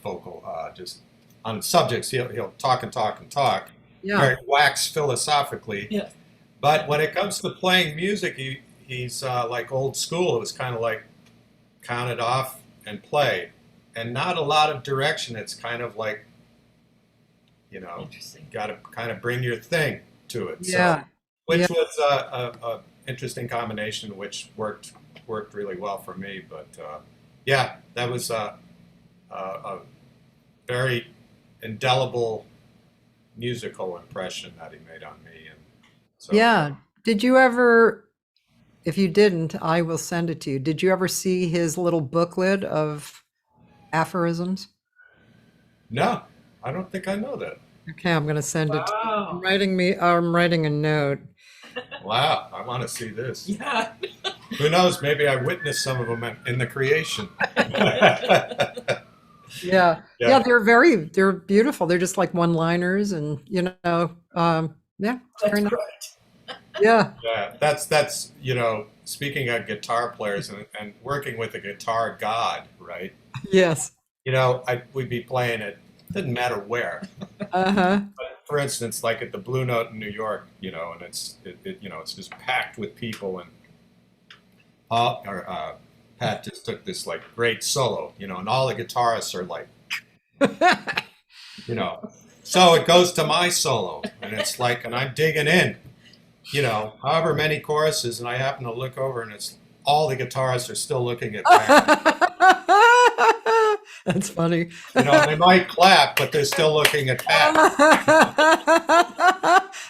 vocal, just on subjects. He'll talk and talk and talk, yeah, very wax philosophically. Yeah. But when it comes to playing music, he's like old school. It was kind of like count it off and play, and not a lot of direction. It's kind of like Interesting. got to kind of bring your thing to it. So, yeah, yeah, which was a interesting combination, which worked really well for me. But yeah, that was a very indelible musical impression that he made on me, and so yeah. Did you ever? If you didn't, I will send it to you. Did you ever see his little booklet of aphorisms? no, I don't think I know that. Okay, I'm going to send it. Wow. I'm writing a note. Wow, I want to see this. Yeah. Who knows? Maybe I witnessed some of them in the creation. Yeah, Yeah, yeah, they're beautiful. They're just like one-liners, and yeah, it's very That's nice. great. Yeah, yeah. That's speaking of guitar players and working with a guitar god, right? yes, We'd be playing it. Didn't matter where. uh-huh. But for instance, like at the Blue Note in New York, and it's just packed with people, and Pat just took this like great solo, and all the guitarists are like, so it goes to my solo, and it's like, and I'm digging in, however many choruses, and I happen to look over, and it's all the guitarists are still looking at Pat. That's funny. They might clap, but they're still looking at Pat.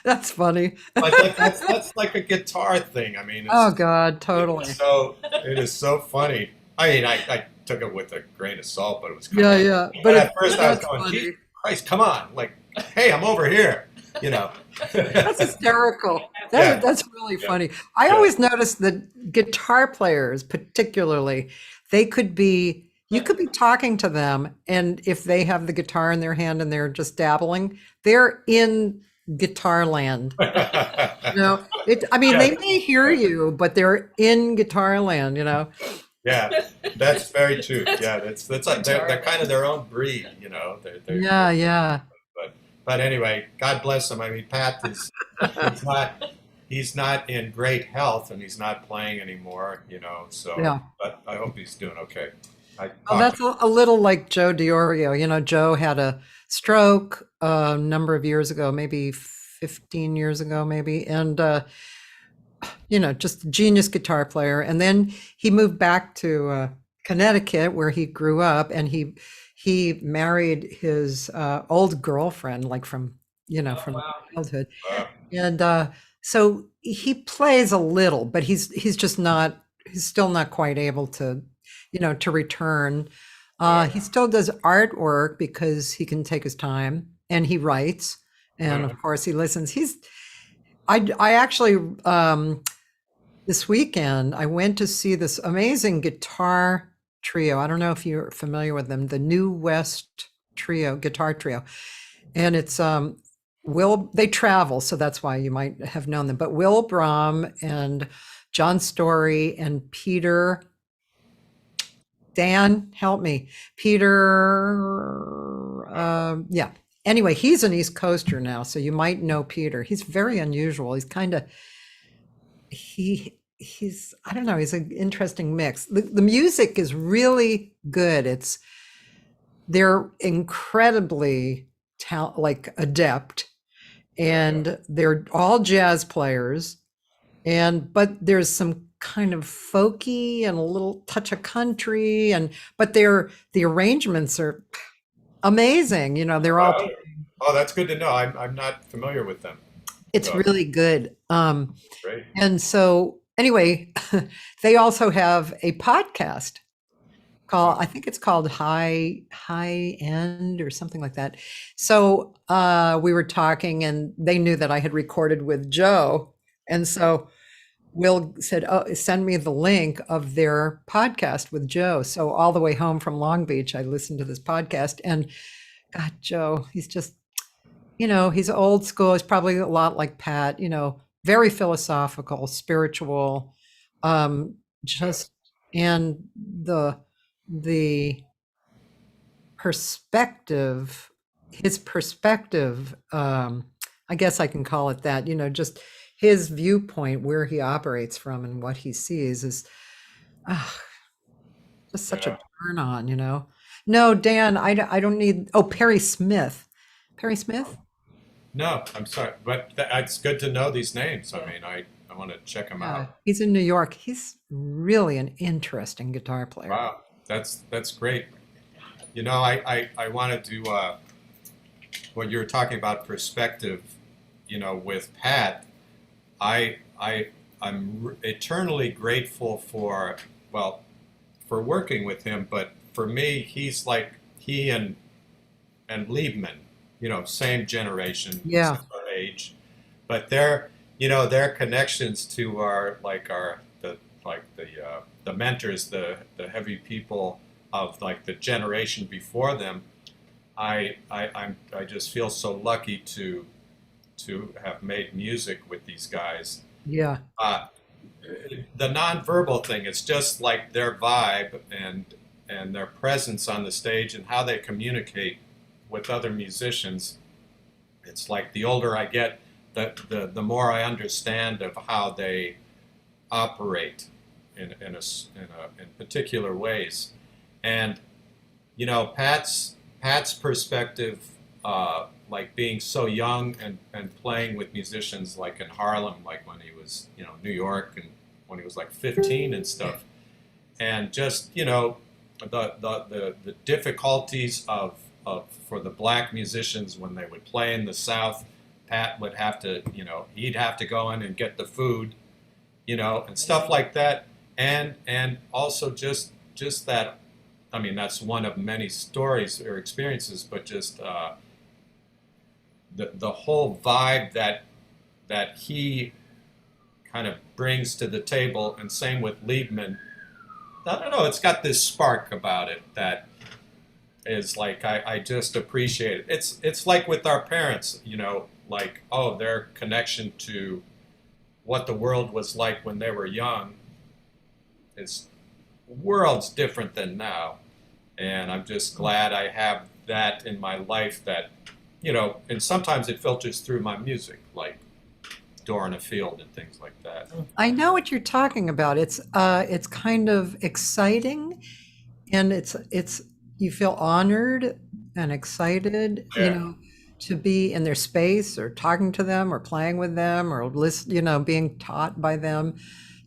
That's funny. But that's like a guitar thing. I mean, Oh God, totally. it is so funny. I mean, I took it with a grain of salt, but it was kind Yeah, of, yeah. but But at first I was that's going, funny. Jesus Christ, come on, like, hey, I'm over here. you know. That's hysterical. Yeah, That's really yeah, funny. I yeah. always notice that guitar players, particularly, they could be, you could be talking to them, and if they have the guitar in their hand and they're just dabbling, they're in guitar land. I mean, Yeah, they may hear you, but they're in guitar land, yeah, that's very true. That's Yeah, that's like they're kind of their own breed, you know. Yeah, yeah. But anyway, God bless him. I mean, Pat is he's not he's not in great health and he's not playing anymore, you know. So, Yeah. but I hope he's doing okay. I Well, talked to that's a little like Joe Diorio. Joe had a stroke a number of years ago, maybe 15 years ago, maybe. And, just a genius guitar player. And then he moved back to Connecticut where he grew up and he married his old girlfriend, like Oh, from wow. childhood. uh, And so he plays a little, but he's just not he's still not quite able to return. yeah. He still does artwork because he can take his time and he writes, and Uh, of course he listens. I actually this weekend I went to see this amazing guitar trio. I don't know if you're familiar with them, the New West trio, guitar trio, and it's they travel, so that's why you might have known them. But Will Brom and John Story and Peter, Dan, help me, Peter. Yeah. Anyway, he's an East Coaster now, so you might know Peter. He's very unusual. He's kind of he's I don't know. He's an interesting mix. The music is really good. They're incredibly like adept, and they're all jazz players, but there's some kind of folky and a little touch of country, but the arrangements are amazing. They're all oh, oh, that's good to know. I'm not familiar with them. it's So really good. great. And so anyway, they also have a podcast I think it's called High End or something like that. So we were talking, and they knew that I had recorded with Joe, and so Will said, "Oh, send me the link of their podcast with Joe." So all the way home from Long Beach, I listened to this podcast, and God, Joe, he's just, he's old school. He's probably a lot like Pat, very philosophical, spiritual, just and the perspective, his perspective, I guess I can call it that, just his viewpoint, where he operates from and what he sees is ah, just such Yeah. a turn on. No, Dan, I don't need, oh, Perry Smith. Perry Smith? No, I'm sorry, but it's good to know these names. I mean, I want to check them Yeah, out. he's in New York. He's really an interesting guitar player. Wow, that's great. You know, I wanted to when you were talking about perspective, you know, with Pat, I'm eternally grateful for well for working with him, but for me, he's like he and Liebman, you know, same generation, Yeah, similar age, but their connections to the mentors, the heavy people of like the generation before them. I just feel so lucky to have made music with these guys. yeah, Uh, the nonverbal thing, it's just like their vibe and their presence on the stage and how they communicate with other musicians. It's like the older I get, the more I understand of how they operate in particular ways. And you know, Pat's perspective, like being so young and playing with musicians like in Harlem, like when he was, you know, New York and when he was like 15 and stuff, and just you know, the difficulties of for the black musicians when they would play in the South. Pat would have to, you know, he'd have to go in and get the food, you know, and stuff like that, and also just that. I mean, that's one of many stories or experiences, but just the whole vibe that he kind of brings to the table, and same with Liebman. I don't know, it's got this spark about it that is like I just appreciate it. It's like with our parents, you know, like, oh, their connection to what the world was like when they were young is worlds different than now. And I'm just glad I have that in my life that, you know, and sometimes it filters through my music, like Door in a Field and things like that. I know what you're talking about. It's kind of exciting, and it's you feel honored and excited, you Yeah. know, to be in their space or talking to them or playing with them or listen, you know, being taught by them.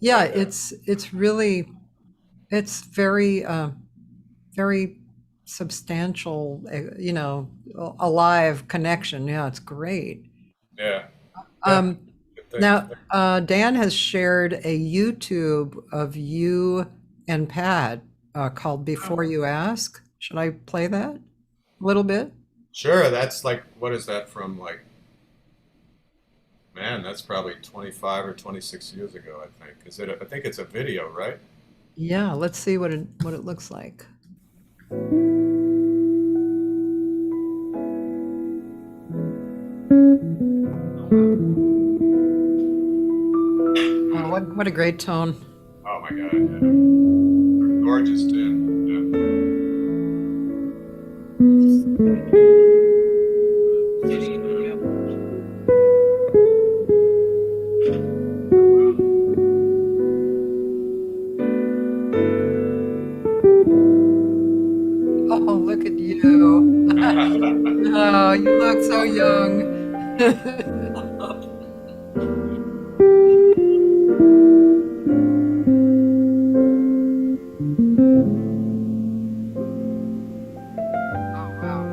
Yeah, it's really it's very very substantial, you know, alive connection. Yeah, it's great. Yeah. Yeah. Um, Good things. Now, Dan has shared a YouTube of you and Pat called Before You Ask. Should I play that a little bit? Sure, that's like, what is that from? Like, man, that's probably 25 or 26 years ago, I think. Is it? I think it's a video, right? Yeah, let's see what it looks like. Oh, what a great tone. Oh my God, yeah. Gorgeous tune. Oh, look at you. Oh, you look so young. Oh, wow.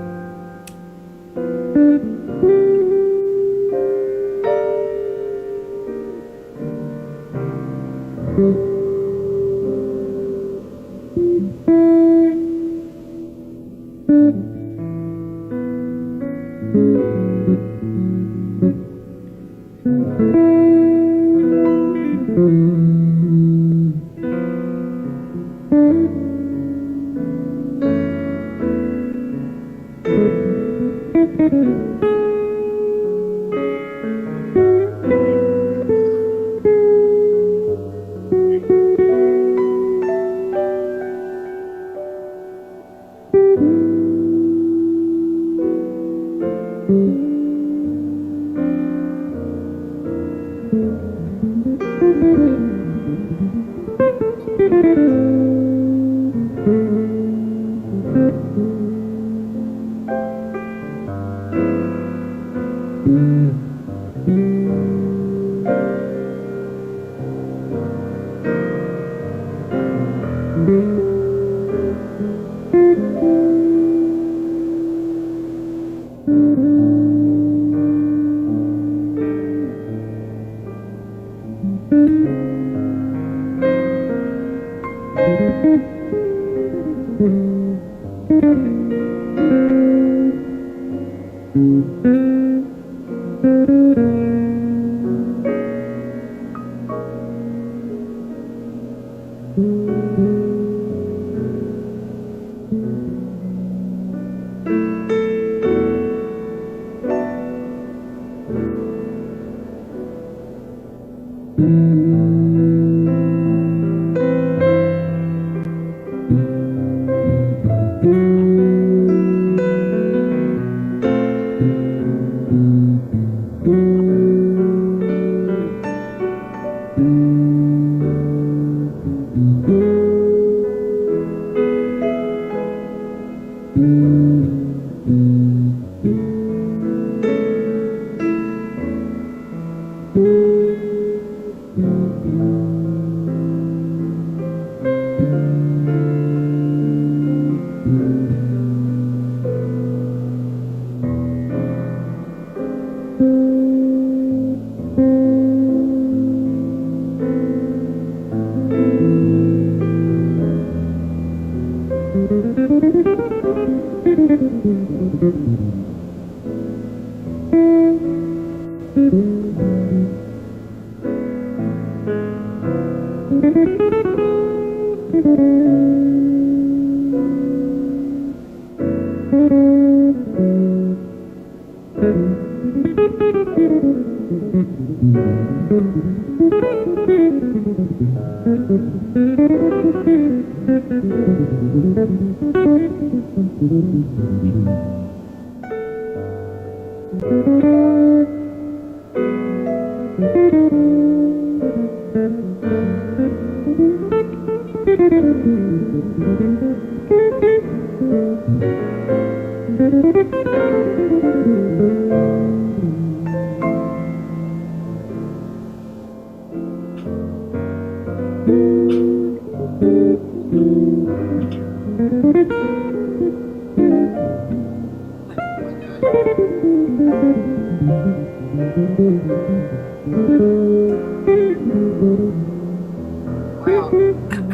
Wow.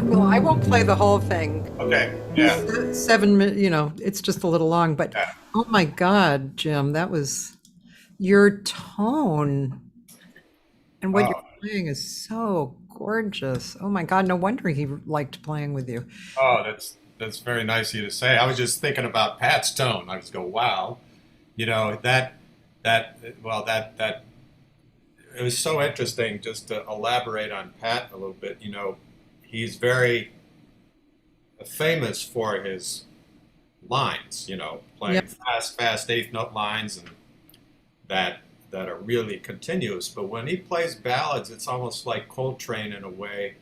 Well, I won't play the whole thing. Okay. Yeah. 7 minutes, it's just a little long, but Yeah. oh my God, Jim, that was your tone and what you're Oh. playing is so gorgeous. Oh my God, no wonder he liked playing with you. Oh, that's very nice of you to say. I was just thinking about Pat's tone. I just go, wow, that it was so interesting. Just to elaborate on Pat a little bit, he's very famous for his lines. Yeah, Playing fast eighth note lines and that that are really continuous. But when he plays ballads, it's almost like Coltrane in a way,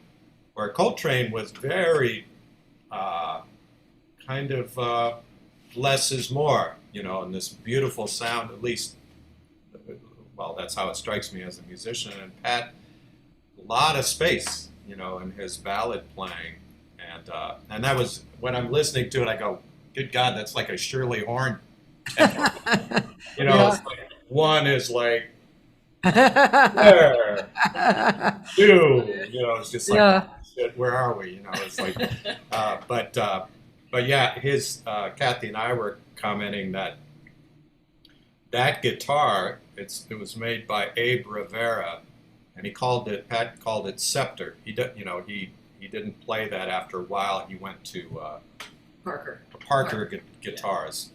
where Coltrane was very uh, kind of less is more, and this beautiful sound, at least, well, that's how it strikes me as a musician. And Pat, a lot of space, in his ballad playing. And that was, when I'm listening to it, I go, good God, that's like a Shirley Horn tempo. yeah. It's like, one is like, there, two, it's just like, Yeah. shit, where are we? It's like, but yeah, Kathy and I were commenting that guitar, it was made by Abe Rivera, and Pat called it Scepter. He didn't play that after a while. He went to Parker guitars,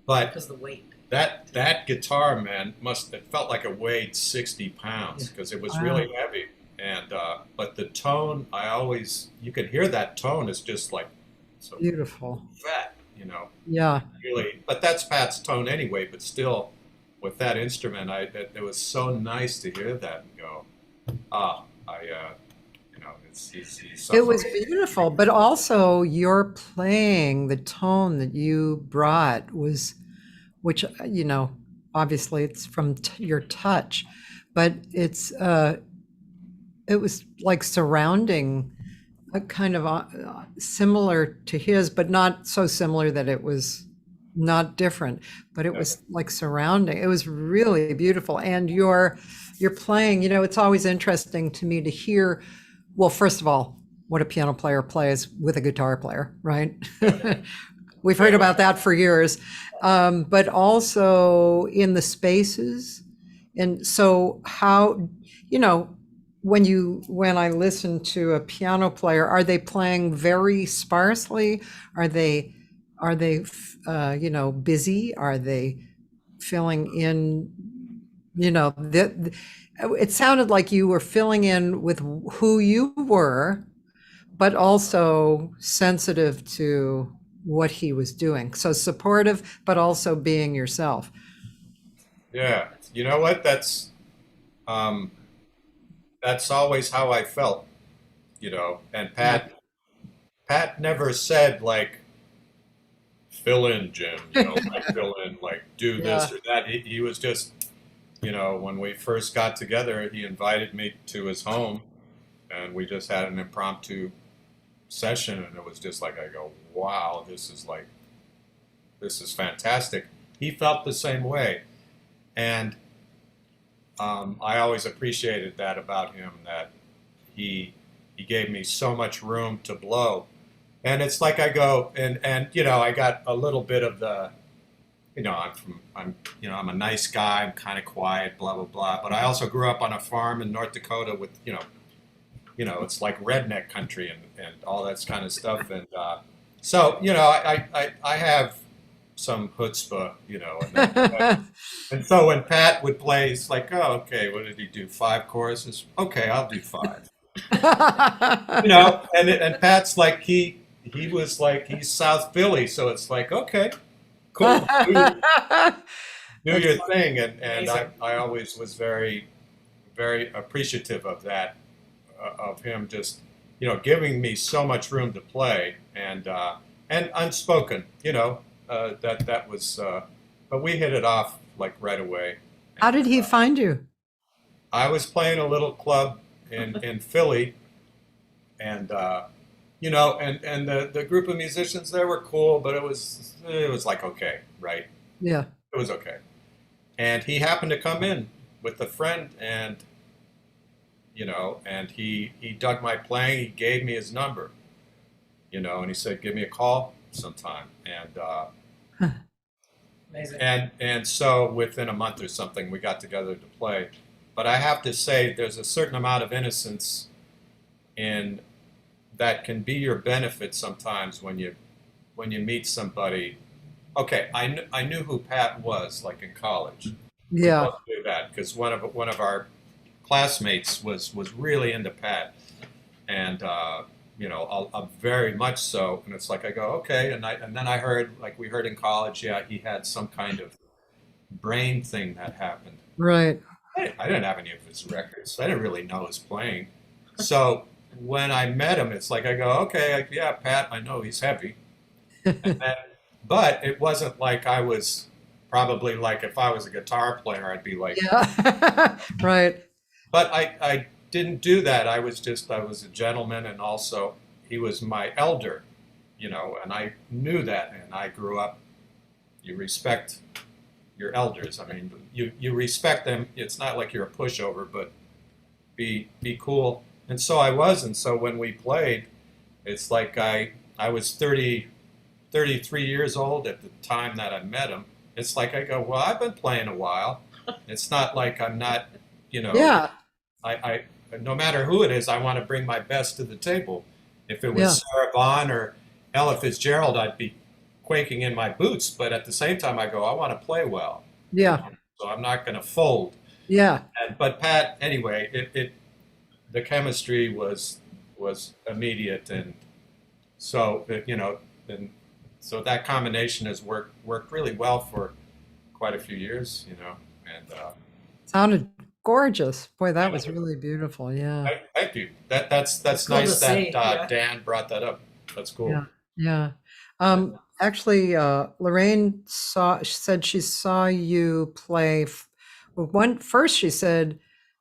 but because the weight. that guitar, man, it felt like it weighed 60 pounds because it was really heavy. And but the tone, you could hear that tone is just like so Beautiful. fat, Yeah. really. But that's Pat's tone anyway. But still, with that instrument, it was so nice to hear that and go, he's so It was beautiful, but also your playing, the tone that you brought was, which, obviously it's from your touch, but it was like surrounding a kind of similar to his, but not so similar that it was not different, but it was like surrounding. It was really beautiful. And you're playing, it's always interesting to me to hear, well, first of all, what a piano player plays with a guitar player, right? We've heard about that for years. But also in the spaces. And so how, when I listen to a piano player, are they playing very sparsely? Are they busy? Are they filling in, it sounded like you were filling in with who you were, but also sensitive to what he was doing. So supportive, but also being yourself. yeah. You know what? That's always how I felt, And Pat never said like, fill in, Jim, like fill in, like do this Yeah. or that. He was just, when we first got together, he invited me to his home, and we just had an impromptu session, and it was just like, I go, wow, this is fantastic. He felt the same way, and I always appreciated that about him, that he gave me so much room to blow. And it's like I go and I got a little bit of the, I'm a nice guy, I'm kind of quiet, blah blah blah. But I also grew up on a farm in North Dakota with it's like redneck country and all that kind of stuff. And so I have some chutzpah, you know. And so when Pat would play, it's like, oh, okay, what did he do? 5 choruses? Okay, I'll do 5. You know, and Pat's like he was like he's South Philly, so it's like, okay, cool, do That's your thing, and Amazing. I always was very very appreciative of that, of him just giving me so much room to play, and unspoken, that was, but we hit it off like right away. How And did he find you? I was playing a little club in Philly, and and the group of musicians there were cool, but it was like okay, right? Yeah. It was okay. And he happened to come in with a friend, and he dug my playing. He gave me his number, and he said, "Give me a call sometime." Amazing. And so within a month or something, we got together to play. But I have to say, there's a certain amount of innocence in that can be your benefit sometimes when you meet somebody. Okay, I knew who Pat was, like in college. We Yeah. both knew that because one of our classmates was really into Pat, and very much so. And it's like I go, okay, and then I heard, like we heard in college, yeah, he had some kind of brain thing that happened. Right. I didn't have any of his records. I didn't really know his playing. So when I met him, it's like I go, okay, yeah, Pat, I know he's heavy. And then, but it wasn't like I was probably like if I was a guitar player, I'd be like, Yeah. Right. but I didn't do that. I was a gentleman, and also he was my elder, and I knew that, and I grew up. You respect your elders. I mean, you respect them. It's not like you're a pushover, but be cool. And so I was. And so when we played, it's like I was 33 years old at the time that I met him. It's like I go, well, I've been playing a while. It's not like I'm not, Yeah. I no matter who it is, I want to bring my best to the table. If it Yeah. was Sarah Vaughan or Ella Fitzgerald, I'd be quaking in my boots. But at the same time, I go, I want to play well, Yeah. so I'm not going to fold. Yeah. But Pat, anyway, the chemistry was immediate, and so and so that combination has worked really well for quite a few years, and Sounded gorgeous. Boy, that was really beautiful. Yeah. thank you. That's cool nice to that see, yeah. Dan brought that up. That's cool. Yeah. Yeah. Actually, Lorraine said she saw you play. First, she said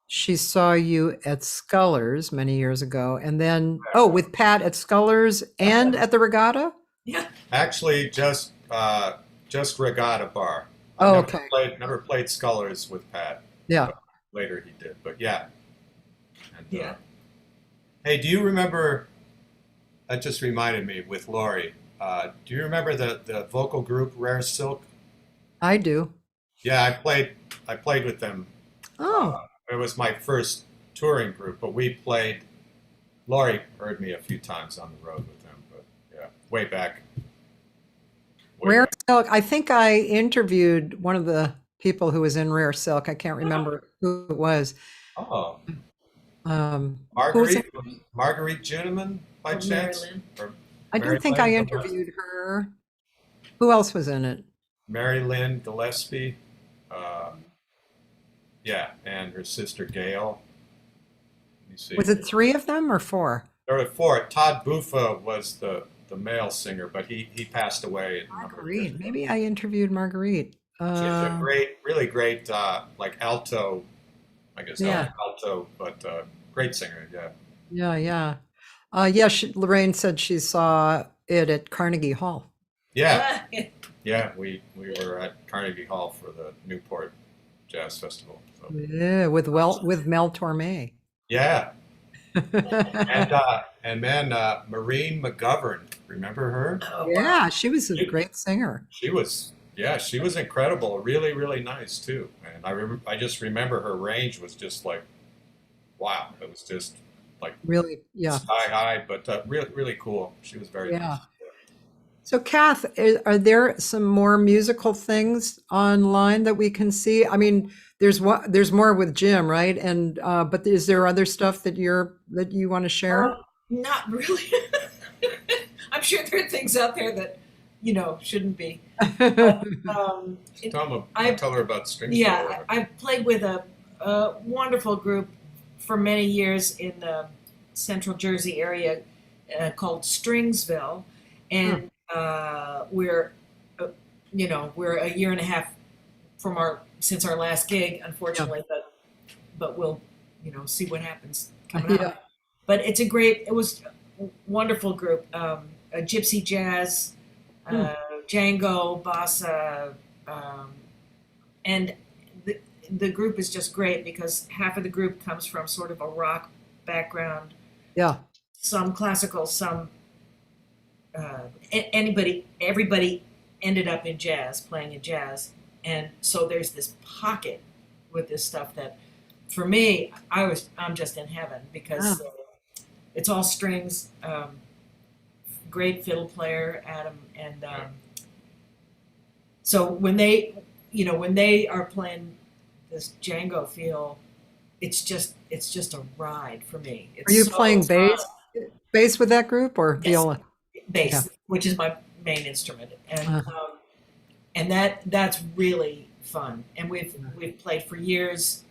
she saw you at Scullers many years ago, and then with Pat at Scullers and at the Regatta. Yeah. Actually, just Regatta Bar. Oh, Never okay. never played Scullers with Pat. Yeah. Later he did, but yeah. And, Yeah. hey, do you remember? That just reminded me with Lori. Do you remember the vocal group Rare Silk? I do. Yeah, I played with them. Oh, It was my first touring group, but we played. Lori heard me a few times on the road with them, but yeah, way back. Rare Silk. I think I interviewed one of the people who was in Rare Silk. I can't remember who it was. Oh, Who was it? Marguerite Juneman by Or chance? Mary Lynn. Or I Mary don't think I Lynn interviewed her. Who else was in it? Mary Lynn Gillespie, yeah, and her sister Gail. Let me see. Was it 3 of them or 4? There were 4. Todd Buffa was the male singer, but he passed away a number of years Marguerite. ago. Maybe I interviewed Marguerite. She's a really great, like alto, I guess Yeah. alto, but great singer, yeah. Yeah, yeah. Yeah, Lorraine said she saw it at Carnegie Hall. Yeah, yeah, we were at Carnegie Hall for the Newport Jazz Festival. So. Yeah, with Mel Torme. Yeah, and then Maureen McGovern, remember her? Oh, wow. Yeah, she was a great singer. She was incredible, really, really nice too. And I just remember her range was just like, wow, it was just like Really, yeah. sky high, but really, really cool. She was very Yeah. nice. So, Kath, are there some more musical things online that we can see? I mean, there's more with Jim, right? And but is there other stuff that you want to share? Not really. I'm sure there are things out there that shouldn't be. But it, I Tell her about Stringsville. yeah, I've played with a wonderful group for many years in the Central Jersey area called Stringsville, and we're a year and a half from since our last gig, unfortunately, but we'll see what happens coming Yeah. up. But it was a wonderful group, a gypsy jazz, Django, bossa, and the group is just great because half of the group comes from sort of a rock background, Yeah. some classical, some everybody ended up in jazz, playing in jazz, and so there's this pocket with this stuff that, for me, I'm just in heaven because it's all strings, great fiddle player Adam, and so when they are playing this Django feel, it's just a ride for me. It's Are you so playing fun. bass with that group or Yes. viola? Bass, which is my main instrument, and that's really fun. And we've played for years,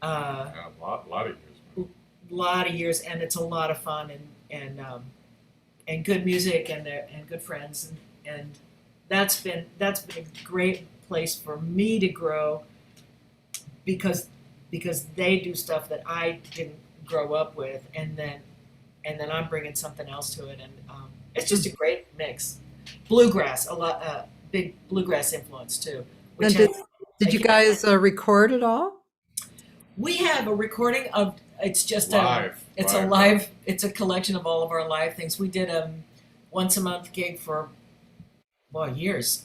A lot of years. lot of years, and it's a lot of fun and good music and good friends, and that's been a great place for me to grow because they do stuff that I didn't grow up with, and then I'm bringing something else to it, and it's just a great mix. Bluegrass, a lot, big bluegrass influence too. And did you guys record it all? We have a recording of it's just Live. it's a collection of all of our live things. We did a once a month gig for years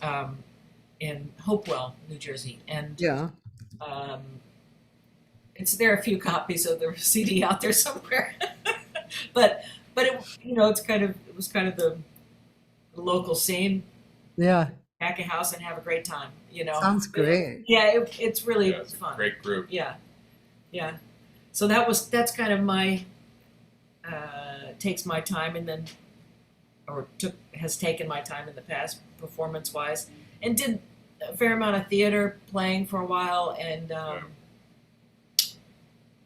in Hopewell, New Jersey, and Yeah. there are a few copies of the CD out there somewhere, but it it was kind of the local scene, Yeah. pack a house and have a great time. Sounds great. Yeah, it's really It's a fun. great group. Yeah. So that's kind of my takes my time, and then has taken my time in the past performance wise, and did a fair amount of theater playing for a while, and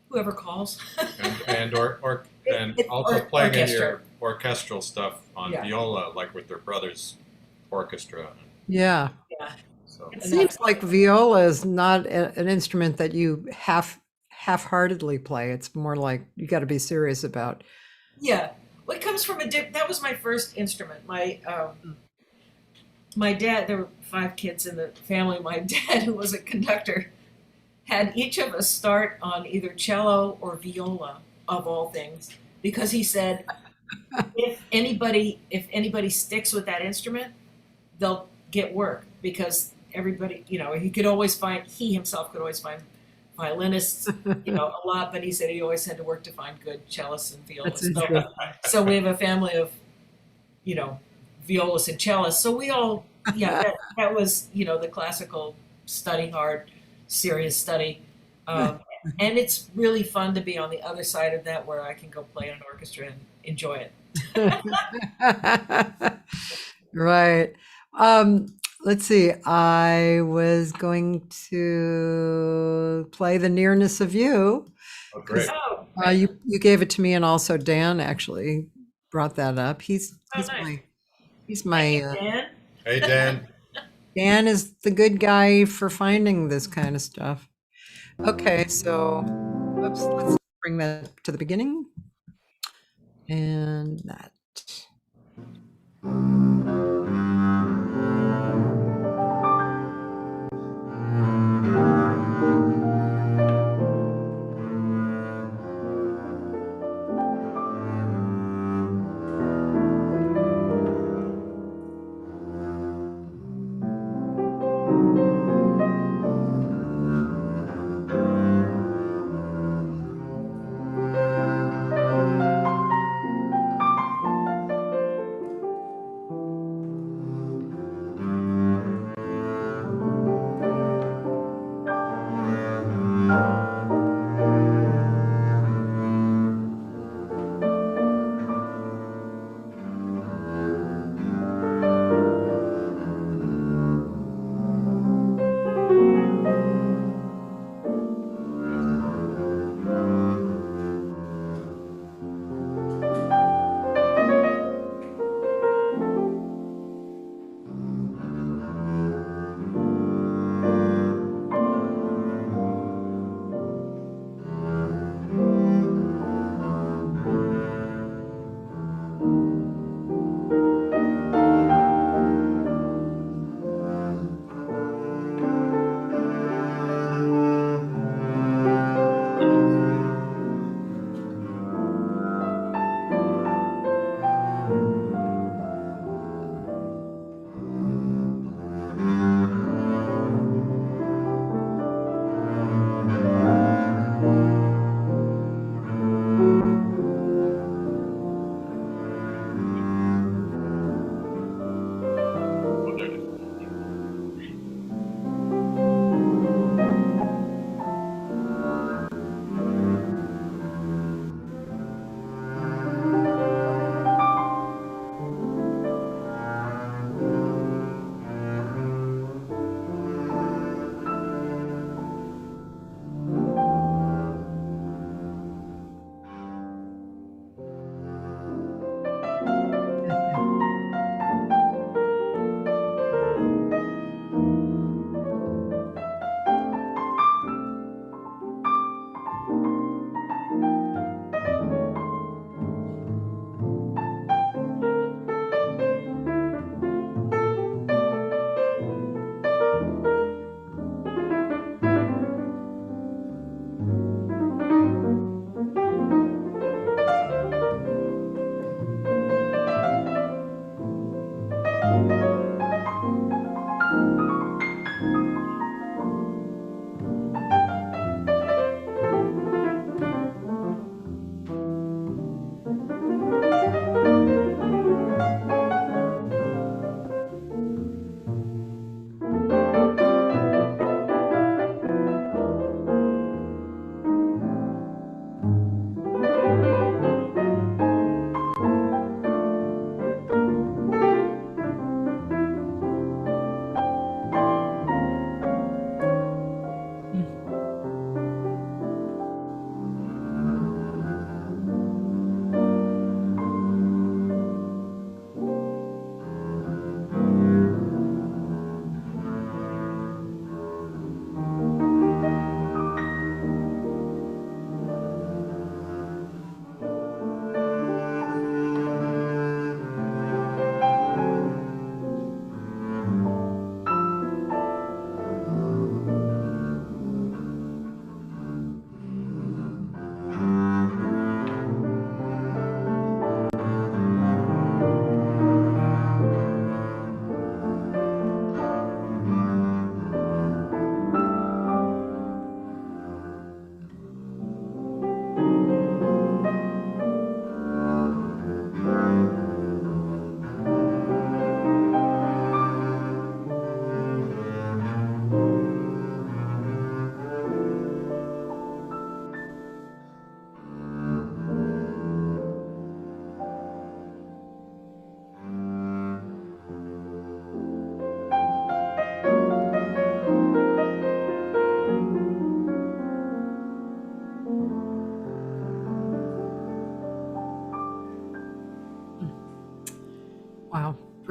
whoever calls. and also playing in your orchestral stuff on viola, like with their brother's orchestra. Yeah. Yeah. So It seems like viola is not an instrument that you half-heartedly play. It's more like you got to be serious about. Yeah. Well, it comes from that was my first instrument. My dad, there were 5 kids in the family. My dad, who was a conductor, had each of us start on either cello or viola, of all things, because he said, if anybody sticks with that instrument, they'll get work, because everybody, he himself could always find violinists, a lot, but he said he always had to work to find good cellists and That's violists. interesting. So we have a family of, violists and cellists. So we all, that was, the classical study hard, serious study. And it's really fun to be on the other side of that, where I can go play in an orchestra and enjoy it. Right. Let's see. I was going to play The Nearness of You. Oh, great. You gave it to me, and also Dan actually brought that up. He's nice. my Dan? Hey, Dan. Dan is the good guy for finding this kind of stuff. Okay, so let's bring that to the beginning. And that.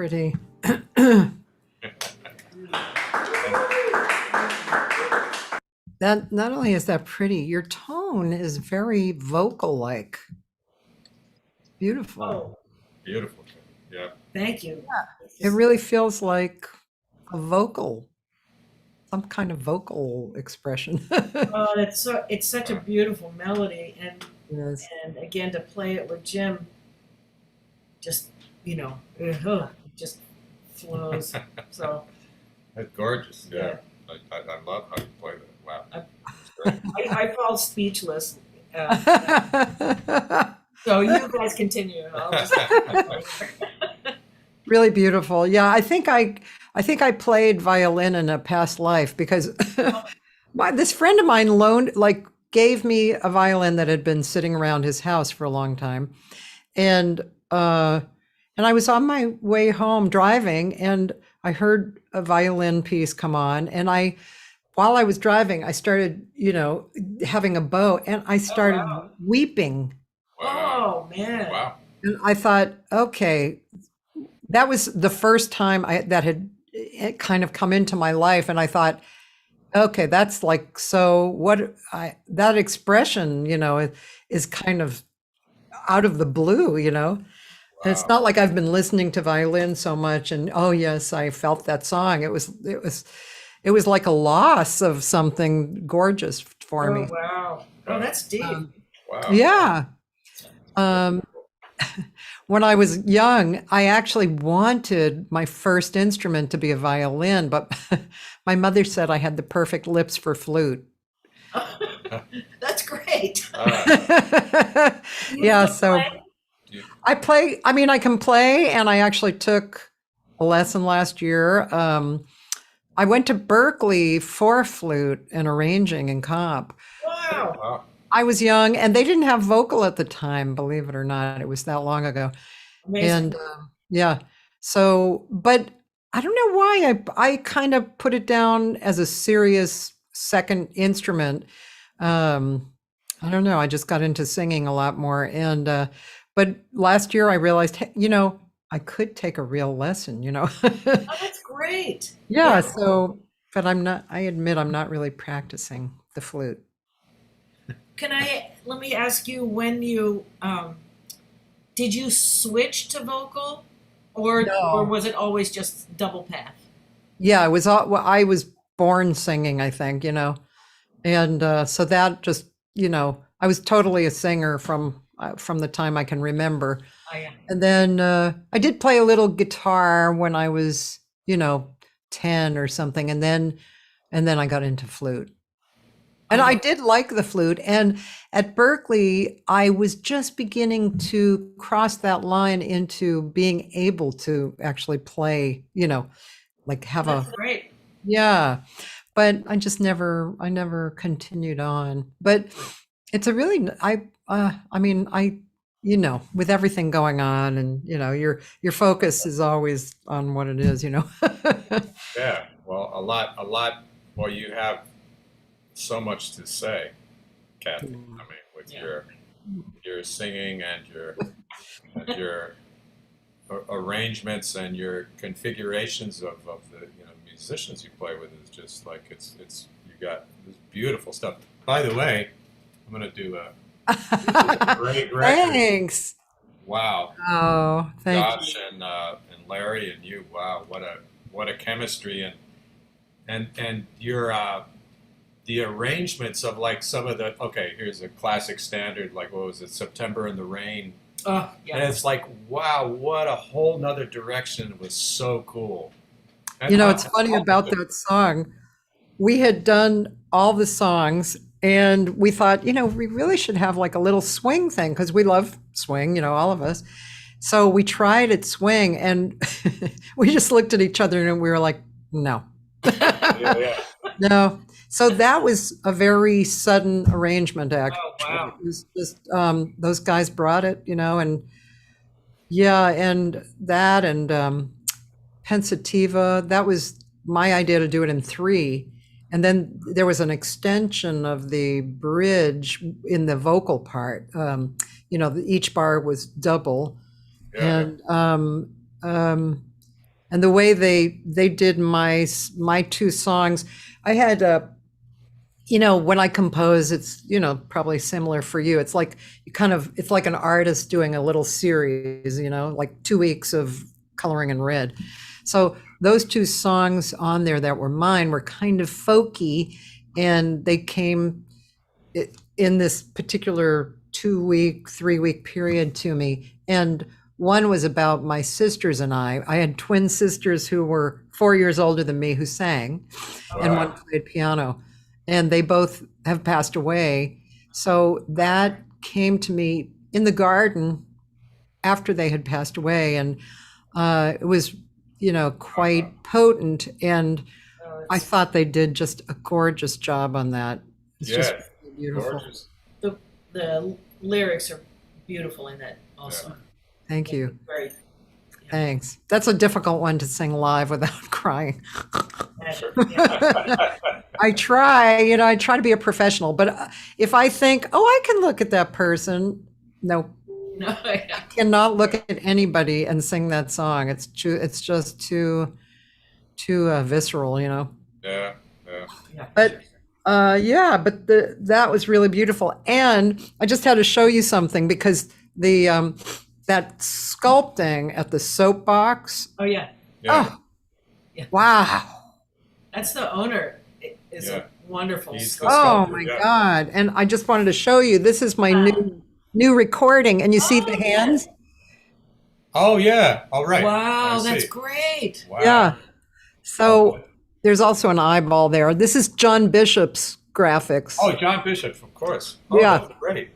pretty. That not only is that pretty, your tone is very vocal-like. Beautiful. Oh, Beautiful. Yeah. thank you. It really feels like a vocal, some kind of vocal expression. Oh, it's such a beautiful melody, Yes. and again to play it with Jim, just it just flows. So That's gorgeous. Yeah. I love how you play that. Wow. It's great. I fall speechless. So you guys continue. I'll just Really beautiful. Yeah, I think I played violin in a past life because this friend of mine gave me a violin that had been sitting around his house for a long time, and and I was on my way home driving, and I heard a violin piece come on, and while I was driving, I started, having a bow, and I started wow. weeping, Wow. Oh man. Wow. and I thought, okay, that was the first time that had kind of come into my life, and I thought, okay, that's like so. That expression, is kind of out of the blue, And it's Wow. not like I've been listening to violin so much, and oh yes, I felt that song. It was like a loss of something gorgeous for Oh me. wow. Oh, that's deep. Wow. Yeah. Um, when I was young, I actually wanted my first instrument to be a violin, but my mother said I had the perfect lips for flute. That's great. You Yeah, still so play? I mean, I can play, and I actually took a lesson last year. I went to Berkeley for flute and arranging and comp. Wow. Wow. I was young, and they didn't have vocal at the time, believe it or not. It was that long ago. Amazing. And yeah, so, but I don't know why I kind of put it down as a serious second instrument. I don't know. I just got into singing a lot more. But last year I realized, hey, I could take a real lesson. Oh, that's great. Yeah. So, but I admit I'm not really practicing the flute. Let me ask you when you did you switch to vocal or No. was it always just double path? Yeah. Well, I was born singing, I think, and so that just, I was totally a singer from the time I can remember. Oh yeah. And then I did play a little guitar when I was, 10 or something, and then I got into flute. And I did like the flute. And at Berkeley, I was just beginning to cross that line into being able to actually play, like have That's a, great. yeah. But I never continued on. But it's a really, I mean, with everything going on, and, your focus is always on what it is. Yeah. Well, a lot. Well, you have so much to say, Kathy. I mean, with Yeah. your singing and your arrangements and your configurations of the musicians you play with is just like it's you got this beautiful stuff. By the way, I'm gonna do a great record. Thanks. Wow, Oh, thank you. Josh and Larry and you. Wow, what a chemistry and your the arrangements of like some of the okay. Here's a classic standard like what was it, September in the Rain. Oh And yeah. it's like, wow, what a whole nother direction. It was so cool. And It's funny about that song. We had done all the songs, and we thought, we really should have like a little swing thing because we love swing, all of us. So we tried it swing, and we just looked at each other and we were like, no. yeah. No. So that was a very sudden arrangement, Oh actually. wow. It was just those guys brought it, and yeah, and that and Pensativa, that was my idea to do it in three. And then there was an extension of the bridge in the vocal part. Each bar was double. Yeah. And And the way they did my two songs, I had when I compose, it's probably similar for you. It's like it's like an artist doing a little series, like 2 weeks of coloring in red. So those two songs on there that were mine were kind of folky, and they came in this particular 2-week, 3-week period to me. And one was about my sisters and I. I had twin sisters who were 4 years older than me who sang, and one played piano. And they both have passed away. So that came to me in the garden after they had passed away. And it was, quite potent. And I thought they did just a gorgeous job on that. It's just really beautiful. Gorgeous. The lyrics are beautiful in that also. Yeah. Thank you. Great. Thanks. That's a difficult one to sing live without crying. I try, I try to be a professional, but if I think, I can look at that person, no, I cannot look at anybody and sing that song. It's just too visceral, Yeah. But that was really beautiful. And I just had to show you something because that sculpting at the soapbox. Oh yeah. Yeah. Wow. That's the owner. Is a wonderful He's the sculptor. sculptor, My God. And I just wanted to show you, this is my new recording, and you see the hands? Oh yeah. All right. Wow, I that's see. great. Wow. Yeah. So there's also an eyeball there. This is John Bishop's graphics. Oh, John Bishop, of course. Oh, Yeah. That's great.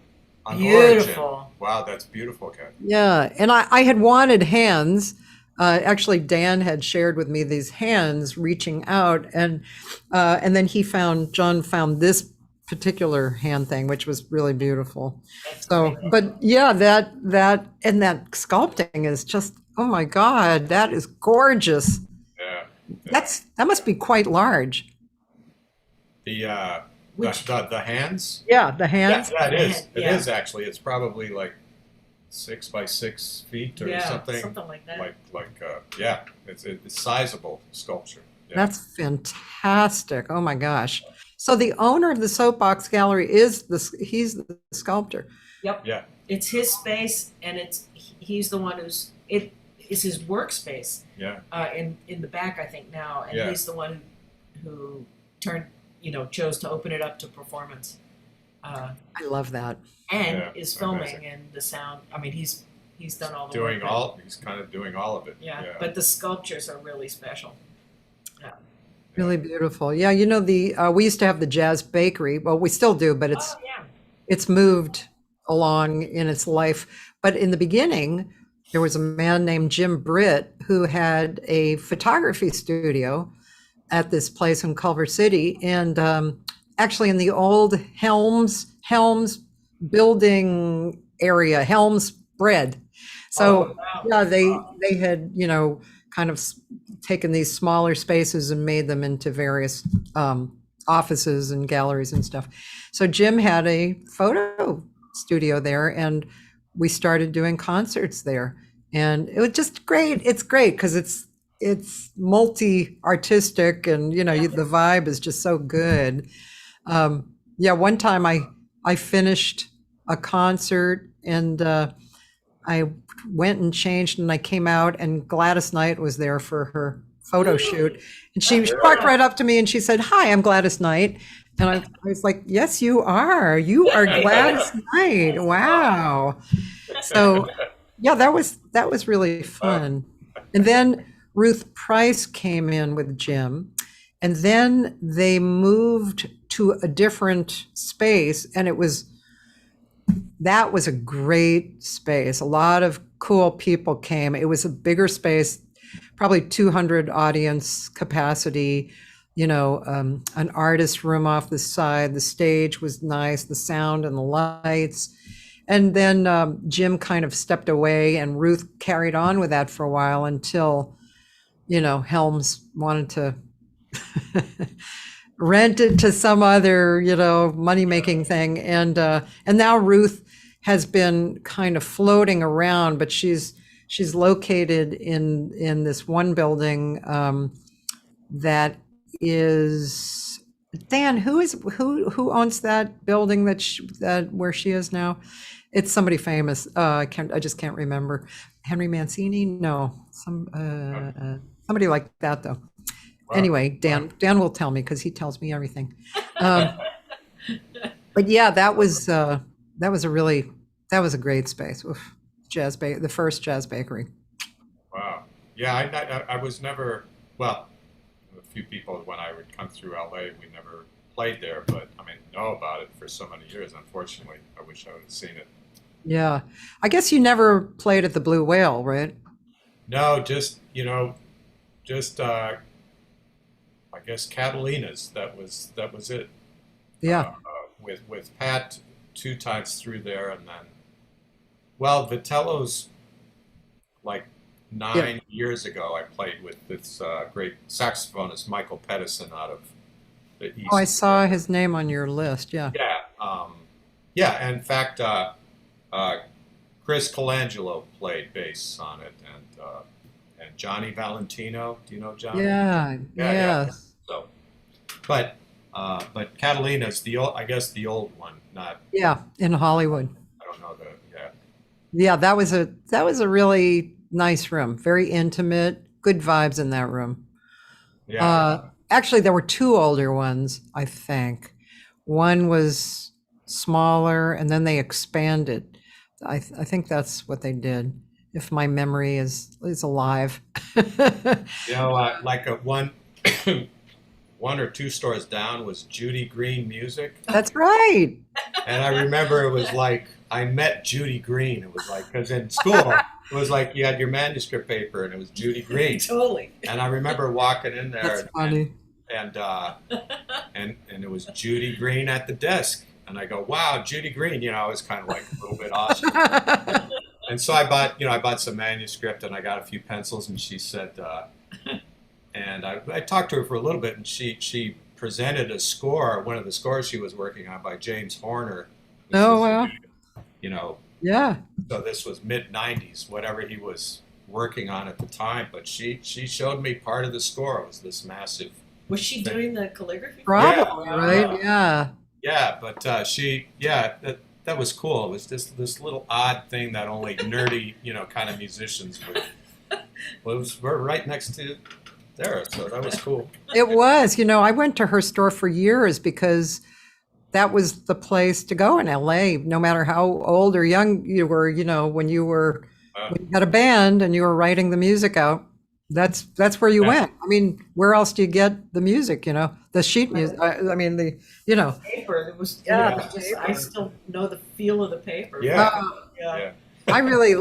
On Beautiful. Origin. Wow, that's beautiful, Kathy. Yeah. And I had wanted hands. Actually, Dan had shared with me these hands reaching out, and then John found this particular hand thing, which was really beautiful. So, but yeah, that and that sculpting is just, oh my God, that is gorgeous. Yeah. That must be quite large. The hands? Yeah, the hands. Yeah, it is. It Yeah. is actually. It's probably like 6 by 6 feet or something. Something like that. It's sizable sculpture. Yeah. That's fantastic. Oh my gosh. So the owner of the Soapbox Gallery he's the sculptor. Yep. Yeah. It's his space, and he's the one it is his workspace. Yeah. In the back, I think now, and Yeah. he's the one who chose to open it up to performance. I love that. And Yeah, is filming amazing. and the sound. I mean, he's done all the Doing work. he's kind of doing all of it. Yeah, but the sculptures are really special. Yeah. Really beautiful. Yeah, we used to have the Jazz Bakery. Well, we still do, but Oh yeah. it's moved along in its life. But in the beginning, there was a man named Jim Ridl who had a photography studio at this place in Culver City, and actually in the old Helms building area, Helms Bread. So wow. they had kind of taken these smaller spaces and made them into various offices and galleries and stuff. So Jim had a photo studio there, and we started doing concerts there, and it was just great. It's great because it's multi-artistic, and the vibe is just so good. One time I finished a concert, and I went and changed, and I came out, and Gladys Knight was there for her photo shoot, and she walked right up to me and she said, "Hi, I'm Gladys Knight." And I was like, "Yes, you are Gladys Knight. Wow." So yeah, that was really fun. And then Ruth Price came in with Jim, and then they moved to a different space, and that was a great space. A lot of cool people came. It was a bigger space, probably 200 audience capacity, an artist room off the side. The stage was nice, the sound and the lights. And then Jim kind of stepped away, and Ruth carried on with that for a while until, Helms wanted to rent it to some other, money-making thing. And now Ruth has been kind of floating around, but she's She's located in this one building that is Dan. Who owns that building that where she is now? It's somebody famous. I just can't remember. Henry Mancini? No, somebody like that though. Wow. Anyway, Dan will tell me because he tells me everything. But yeah, that was a great space. Oof. The first jazz bakery. Wow. Yeah, I was never, well, a few people when I would come through LA, we never played there, but I mean, know about it for so many years. Unfortunately, I wish I would have seen it. Yeah, I guess you never played at the Blue Whale, right? No, just I guess Catalina's. That was it. Yeah, With Pat two times through there, and then well, Vitello's like yeah. 9 years ago. I played with this great saxophonist Michael Pedersen out of the Oh, I East. saw his name on your list. Yeah. Yeah, yeah. In fact, uh, Chris Colangelo played bass on it, and Johnny Valentino. Do you know Johnny? Yeah, Yeah. yes. So, but Catalina's the old, I guess the old one. Not, Yeah, in Hollywood. I don't know the, yeah. Yeah, that was a really nice room. Very intimate, good vibes in that room. Yeah. Actually, there were two older ones, I think. One was smaller, and then they expanded. I think that's what they did, if my memory is alive. You know, like a one, one or two stores down was Judy Green Music, That's right. and I remember it was like I met Judy Green. It was like because in school it was like you had your manuscript paper and it was Judy Green, Totally. and I remember walking in That's there funny. and and it was Judy Green at the desk, and I go, wow, Judy Green. You know, I was kind of like a little bit awesome. And so I bought some manuscript and I got a few pencils, and she said, and I talked to her for a little bit, and she presented a score, one of the scores she was working on by James Horner. Which Oh, was, wow. you know, Yeah. so this was mid '90s, whatever he was working on at the time. But she showed me part of the score. It was this massive. Was she doing the calligraphy? Probably, Yeah. right? Yeah. Yeah, but that was cool. It was just this little odd thing that only nerdy, kind of musicians would. Well, we're right next to there, so that was cool. It was. I went to her store for years because that was the place to go in LA, no matter how old or young you were, when Uh, when you had a band and you were writing the music out, that's where you yeah, went. I mean, where else do you get the music, the sheet music? I mean, Paper. It was. yeah, It the was just, I paper. still know the feel of the paper. yeah, Yeah. yeah. I really,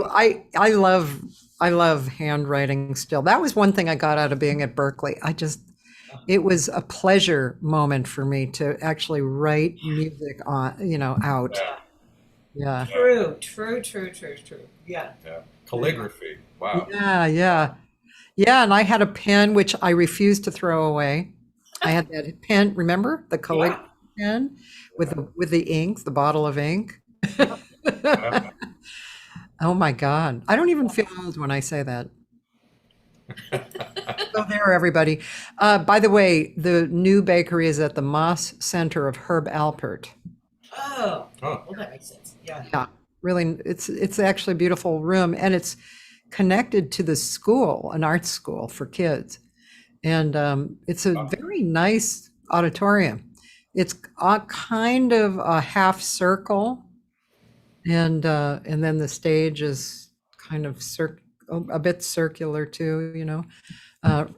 I love handwriting still. That was one thing I got out of being at Berkeley. It was a pleasure moment for me to actually write music out. Yeah. Yeah. True. True. True. True. True. Yeah. Yeah. Calligraphy. Wow. Yeah, yeah. Yeah, and I had a pen which I refused to throw away. I had that pen, remember? The Yeah. calligraphy pen with the ink, the bottle of ink. Yeah. Oh my God. I don't even feel old when I say that. So there, everybody. By the way, the new bakery is at the Moss Center of Herb Alpert. Oh. Oh, Well, that makes sense. Yeah. Yeah, really, it's actually a beautiful room, and it's connected to the school, an art school for kids. And it's a very nice auditorium. It's a kind of a half circle, and then the stage is kind of a bit circular too,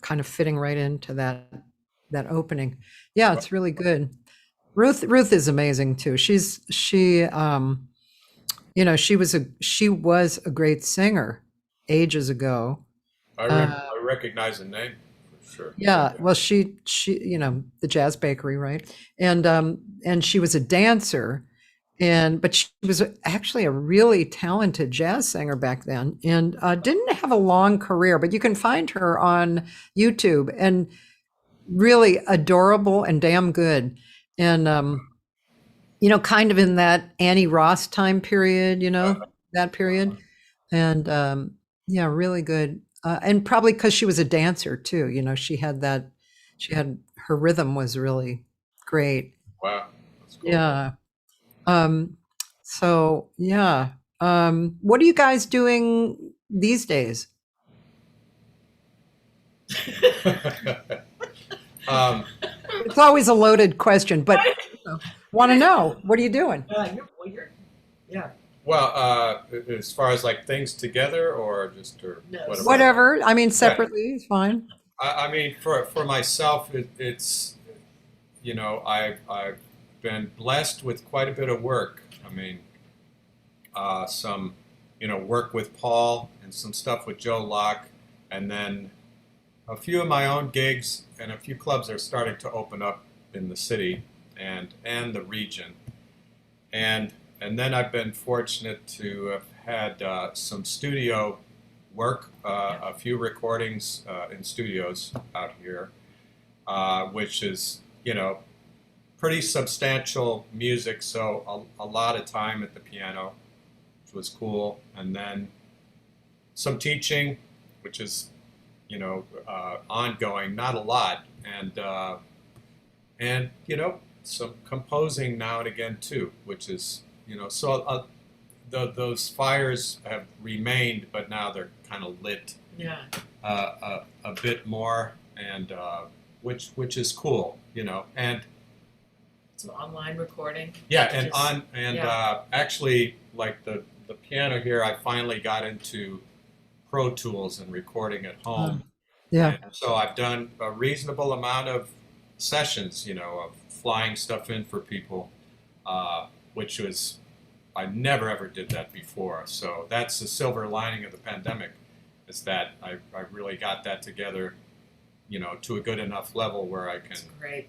kind of fitting right into that opening. Yeah, it's really good. Ruth is amazing too. She was a great singer ages ago. Uh, I recognize the name for sure. yeah, well, she, the Jazz Bakery, right? And she was a dancer, but she was actually a really talented jazz singer back then, and didn't have a long career, but you can find her on YouTube, and really adorable and damn good. And kind of in that Annie Ross time period, that period. And Yeah, really good. And probably because she was a dancer too, you know, she had her rhythm was really great. Wow, that's cool. Yeah. Um, so yeah. What are you guys doing these days? um, It's always a loaded question, but want to know, what are you doing? Yeah. well, as far as like things together, or just or No, whatever. Whatever. I mean, Yeah, separately is fine. I mean, for myself, it's you know, I've been blessed with quite a bit of work. I mean, some work with Paul and some stuff with Joe Locke, and then a few of my own gigs and a few clubs are starting to open up in the city and the region. And then I've been fortunate to have had some studio work, a few recordings in studios out here, which is pretty substantial music. So a lot of time at the piano, which was cool, and then some teaching, which is ongoing, not a lot, and some composing now and again too, which is those fires have remained, but now they're kind of lit Yeah. a bit more, and which is cool, and Some online recording. yeah, and Just- on and actually, like the piano here, I finally got into Pro Tools and recording at home. Yeah. And so I've done a reasonable amount of sessions, of flying stuff in for people, which was, I never ever did that before. So that's the silver lining of the pandemic, is that I really got that together, to a good enough level where I can, It's great.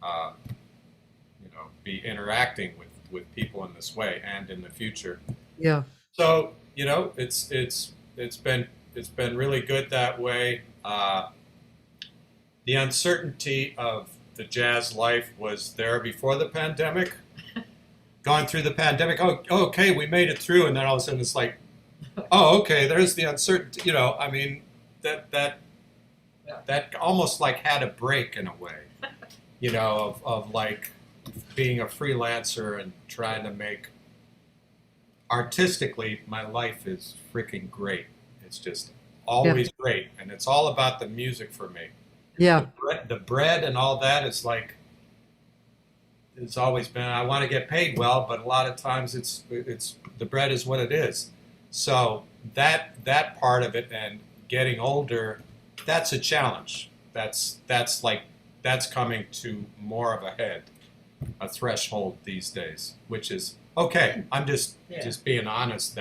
uh, be interacting with people in this way and in the future. Yeah. So it's been really good that way. The uncertainty of the jazz life was there before the pandemic. Going through the pandemic, okay, we made it through, and then all of a sudden it's like, oh, okay, there's the uncertainty. I mean, that almost like had a break in a way, of like being a freelancer and trying to make artistically, my life is freaking great. It's just always great, and it's all about the music for me. Yeah. The bread and all that is like, it's always been, I want to get paid well, but a lot of times it's the bread is what it is. So that part of it, and getting older, that's a challenge. That's coming to more of a head, a threshold these days, which is okay. I'm just being honest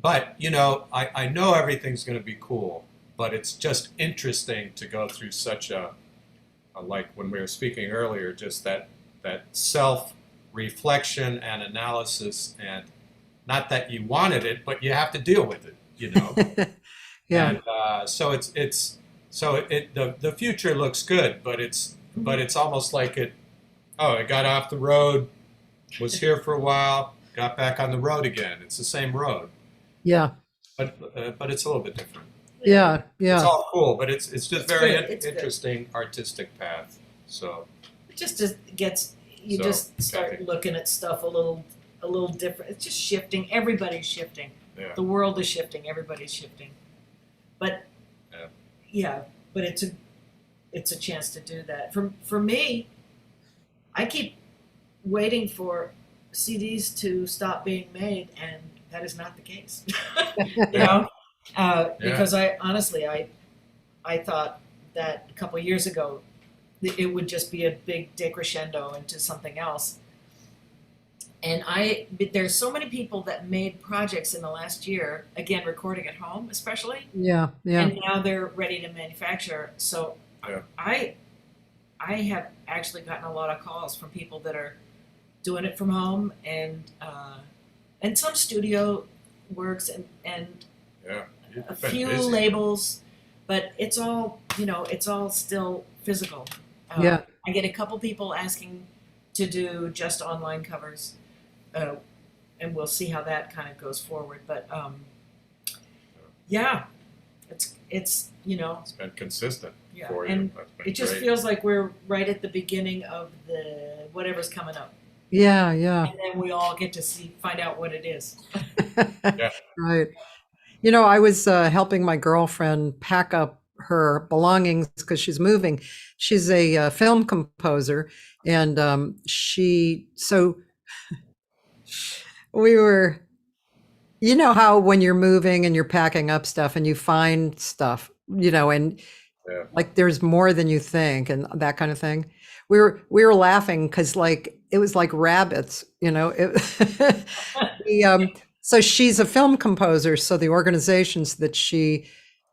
but I know everything's going to be cool, but it's just interesting to go through such a like when we were speaking earlier, just that self-reflection and analysis, and not that you wanted it, but you have to deal with it, Yeah. And so the future looks good, but it's almost like it got off the road, was here for a while, got back on the road again. It's the same road, Yeah. but it's a little bit different. Yeah. It's Yeah. all cool, but it's just very good. It's good. interesting artistic path. So It just gets you So, just start Kathy. looking at stuff a little different. It's just shifting. Everybody's shifting. yeah, The world is shifting. Everybody's shifting. But but it's a chance to do that. For me, I keep waiting for CDs to stop being made, and that is not the case. Because I thought that a couple years ago it would just be a big decrescendo into something else. And there's so many people that made projects in the last year, again, recording at home especially, Yeah. Yeah. and now they're ready to manufacture. So Yeah. I have actually gotten a lot of calls from people that are doing it from home, and some studio works, and yeah. You've a been few busy. labels, but it's all still physical. Yeah. I get a couple people asking to do just online covers, and we'll see how that kind of goes forward. But Yeah, it's It's been consistent yeah, for you. and That's been it just great. feels like we're right at the beginning of the whatever's coming up, Yeah, yeah. and then we all get to find out what it is. Yeah. Right. You know, I was helping my girlfriend pack up her belongings because she's moving. She's a film composer, and so we were, you know, how when you're moving and you're packing up stuff and you find stuff, and Yeah. like there's more than you think and that kind of thing. We were laughing because like it was like rabbits, so she's a film composer, so the organizations that she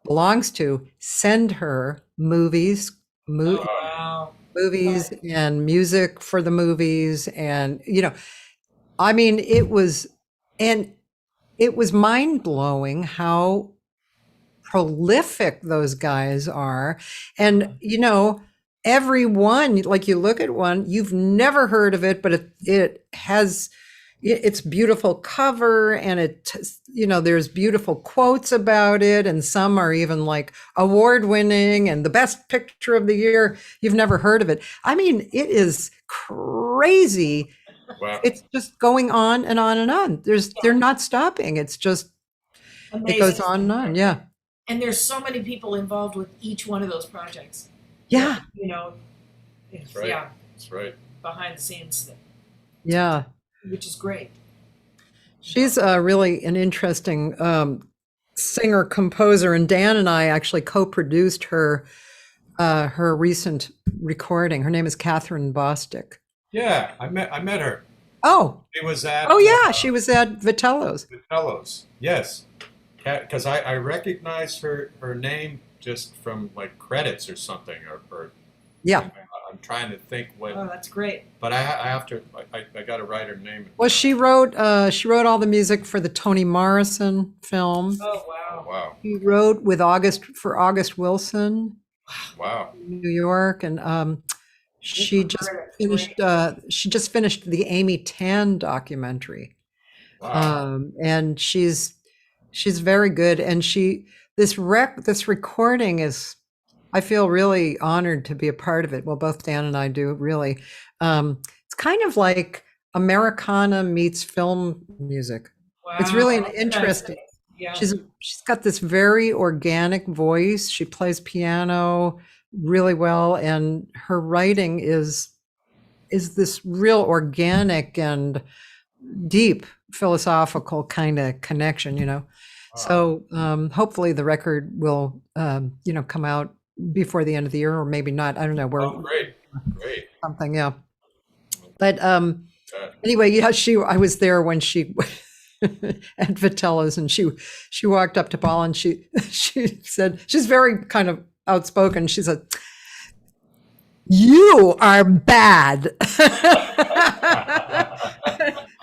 belongs to send her mo- Oh wow! movies and music for the movies, and I mean and it was mind blowing how prolific those guys are. And, everyone, like you look at one, you've never heard of it, but it has its beautiful cover and there's beautiful quotes about it. And some are even like award winning and the best picture of the year. You've never heard of it. I mean, it is crazy. Wow. It's just going on and on and on. They're not stopping. It's just, it goes Amazing. on and on. Yeah. And there's so many people involved with each one of those projects. Yeah. That's right. Yeah, That's right. behind the scenes, Yeah. which is great. She's really an interesting singer composer, and Dan and I actually co-produced her recent recording. Her name is Catherine Bostick. Yeah, I met her. Oh, She was at yeah, she was at Vitello's. Fellows. Yes, because I recognized her name just from like credits or something, or Yeah. I'm trying to think what. Oh, that's great. But I have to. I got to write her name. Well, she wrote all the music for the Toni Morrison film. Oh Oh, wow! wow. She wrote with August Wilson, Wow. in New York, and she just finished the Amy Tan documentary. Wow. And she's very good, and this recording is, I feel really honored to be a part of it. Well, both Dan and I do, really. It's kind of like Americana meets film music. Wow. It's really That's interesting. nice. Yeah. She's got this very organic voice. She plays piano really well, and her writing is this real organic and deep philosophical kind of connection. Wow. So hopefully the record will come out before the end of the year, or maybe not. I don't know. Oh, great. Something, yeah. But Uh, anyway, yeah, I was there when she at Vitello's, and she walked up to Paul, and she said, she's very kind of outspoken. She said, "You are bad."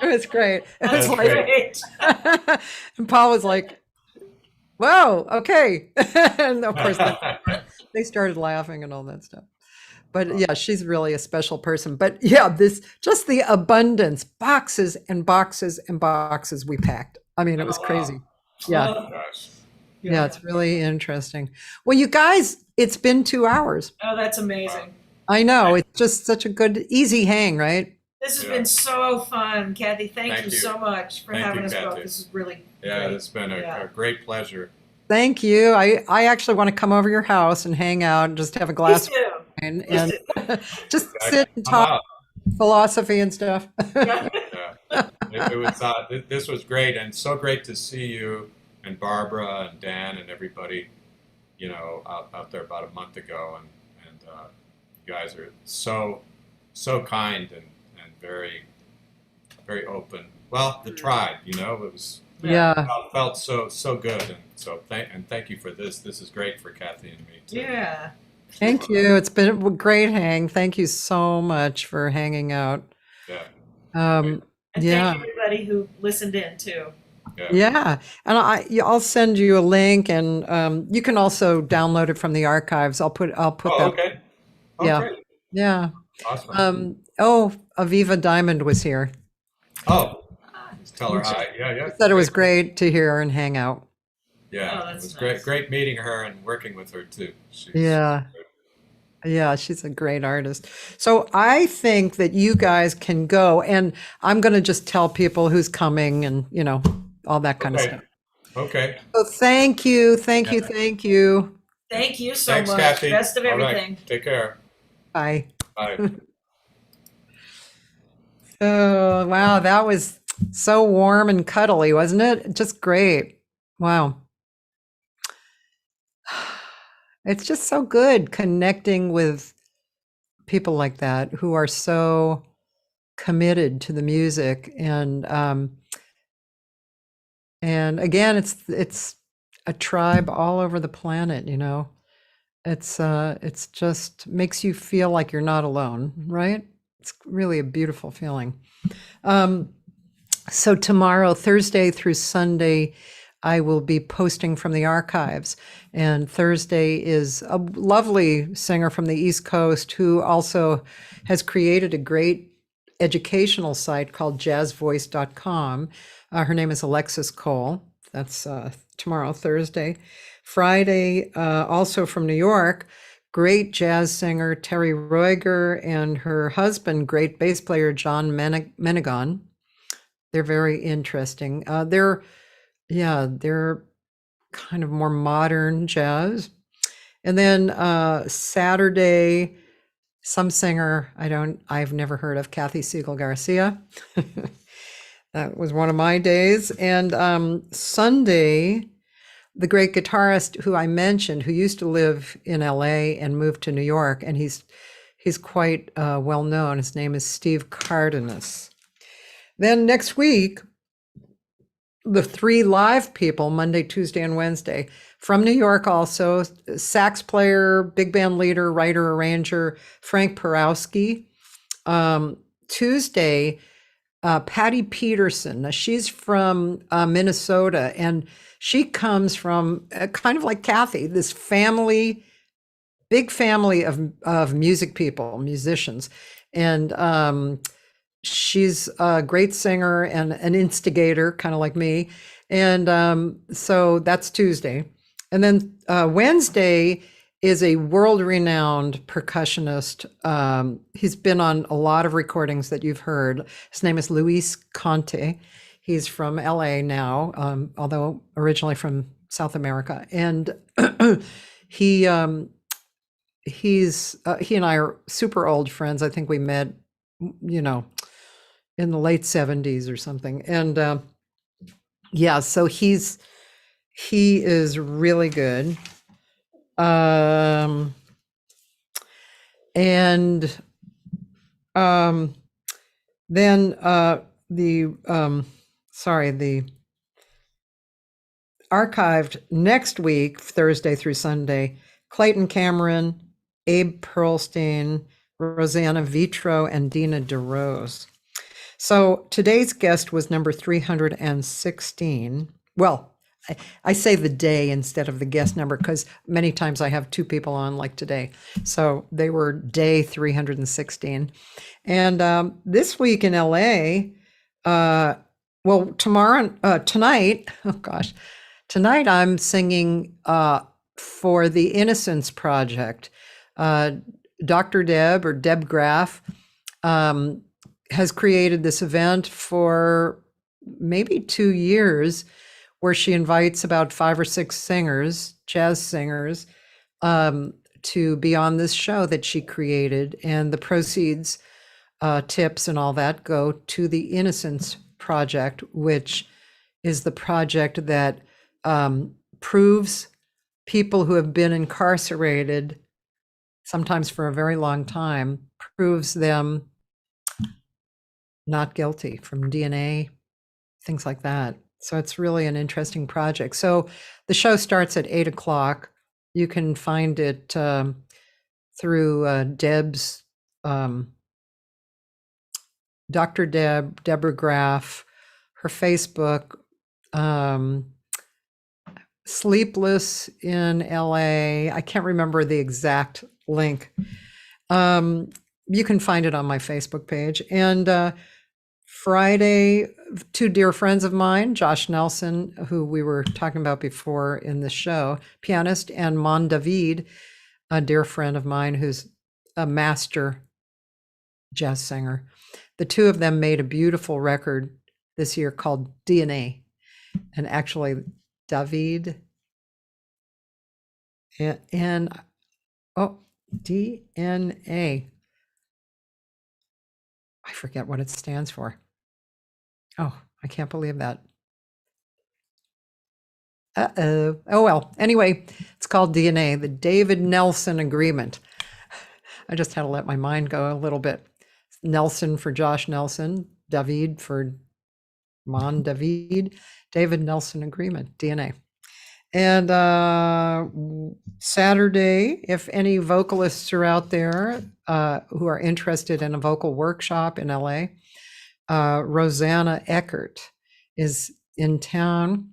It was great. It was That's like, great. and Paul was like, "Whoa, okay." And of course, they started laughing and all that stuff. But yeah, she's really a special person. But yeah, just the abundance, boxes and boxes and boxes we packed. I mean, it was Oh, wow. crazy. Yeah. Oh, Gosh. Yeah, it's really interesting. Well, you guys, it's been 2 hours. Oh, that's amazing. I know. It's just such a good, easy hang, right? This has Yeah. been so fun, Kathy. Thank Thank you you. so much for Thank having you, us both. Kathy. This is really Yeah, great. it's been Yeah. a great pleasure. Thank you. I actually want to come over your house and hang out and just have a glass Please of do. wine Please and do. just I'm sit and talk out. philosophy and stuff. Yeah. Yeah. It was. This was great, and so great to see you and Barbara and Dan and everybody. Out there about a month ago, and you guys are so kind and very very open. Well, the tribe, it was Yeah. felt so good, and so thank you for this. This is great for Kathy and me too. Yeah. Thank you. It's been a great hang. Thank you so much for hanging out. Yeah. And Yeah. thank everybody who listened in too. Yeah. And I'll send you a link, and you can also download it from the archives. I'll put Oh, that. okay. Oh, Yeah. great. Yeah. Awesome. Aviva Diamond was here. Oh, just tell her hi. Yeah, yeah. Said it was great to hear her and hang out. Yeah, Oh, it that's was nice. great meeting her and working with her too. She's Yeah. Yeah, she's a great artist. So I think that you guys can go, and I'm going to just tell people who's coming and, all that kind of okay. stuff. Okay. So thank you, thank Yeah. you, thank you. Yeah. Thank you so Thanks, much. Kathy. Best of All right. everything. Take care. Bye. Bye. Oh, wow, that was so warm and cuddly, wasn't it? Just great. Wow. It's just so good connecting with people like that who are so committed to the music and again it's a tribe all over the planet, it's just makes you feel like you're not alone, right? It's really a beautiful feeling. um so tomorrow, Thursday through Sunday, I will be posting from the archives, and Thursday is a lovely singer from the East Coast who also has created a great educational site called jazzvoice.com. Her name is Alexis Cole. That's tomorrow, Thursday. Friday, also from New York, great jazz singer Terry Roiger and her husband, great bass player John Menegon. They're very interesting. They're kind of more modern jazz. And then Saturday, some singer I've never heard of, Cathy Segal-Garcia. That was one of my days. And Sunday, the great guitarist who I mentioned, who used to live in LA and moved to New York, and he's quite well known. His name is Steve Cardenas. Then next week, the three live people, Monday, Tuesday, and Wednesday, from New York also, sax player, big band leader, writer, arranger, Frank Porowski. Tuesday, Patty Peterson. Now, she's from Minnesota, and she comes from kind of like Kathy, this family, big family of music people, musicians. And she's a great singer and an instigator, kind of like me. And so that's Tuesday. And then Wednesday is a world-renowned percussionist. He's been on a lot of recordings that you've heard. His name is Luis Conte. He's from LA now, although originally from South America. And he he and I are super old friends. I think we met, you know, in the late 70s or something. And yeah, so he is really good. And then the archived next week, Thursday through Sunday, Clayton Cameron, Abe Pearlstein, Rosanna Vitro, and Dina DeRose. So today's guest was number 316. Well, I say the day instead of the guest number because many times I have two people on, like today. So they were day 316. And this week in LA, tonight, oh gosh, tonight I'm singing for the Innocence Project. Dr. Deb, or Deb Graff, has created this event for maybe 2 years where she invites about 5 or 6 singers, jazz singers, to be on this show that she created. And the proceeds, tips and all that go to the Innocence Project, which is the project that proves people who have been incarcerated, sometimes for a very long time, proves them not guilty from DNA, things like that. So it's really an interesting project. So the show starts at 8:00. You can find it through Deb's, Dr. Deb, Deborah Graff, her Facebook, Sleepless in LA. I can't remember the exact link. You can find it on my Facebook page. And Friday, two dear friends of mine, Josh Nelson, who we were talking about before in the show, pianist, and Mon David, a dear friend of mine who's a master jazz singer. The two of them made a beautiful record this year called DNA. And actually, David and oh, DNA. I forget what it stands for. Oh, I can't believe that. Uh-oh. Oh, well. Anyway, it's called DNA, the David Nelson Agreement. I just had to let my mind go a little bit. Nelson for Josh Nelson, David for Mon David, David Nelson Agreement, DNA. And Saturday, if any vocalists are out there who are interested in a vocal workshop in LA, Rosanna Eckert is in town.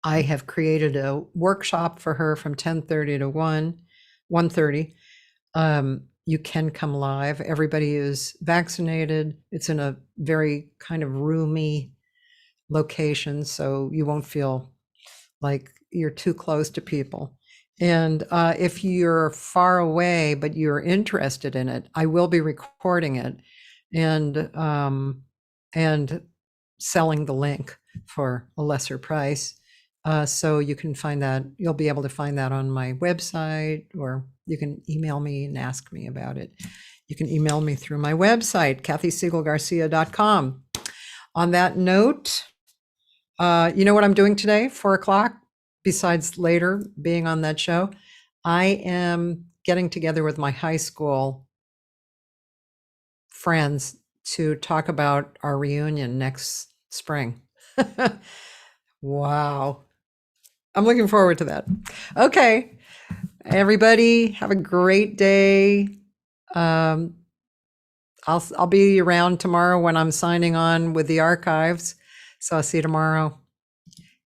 I have created a workshop for her from 10:30 to 1:30. You can come live. Everybody is vaccinated. It's in a very kind of roomy location, so you won't feel like you're too close to people. And if you're far away but you're interested in it, I will be recording it and selling the link for a lesser price. So you can find that, you'll be able to find that on my website, or you can email me and ask me about it. You can email me through my website, CathySegal-Garcia.com. On that note, you know what I'm doing today, 4 o'clock, besides later being on that show? I am getting together with my high school friends to talk about our reunion next spring. Wow. I'm looking forward to that. Okay, everybody, have a great day. I'll be around tomorrow when I'm signing on with the archives. So I'll see you tomorrow.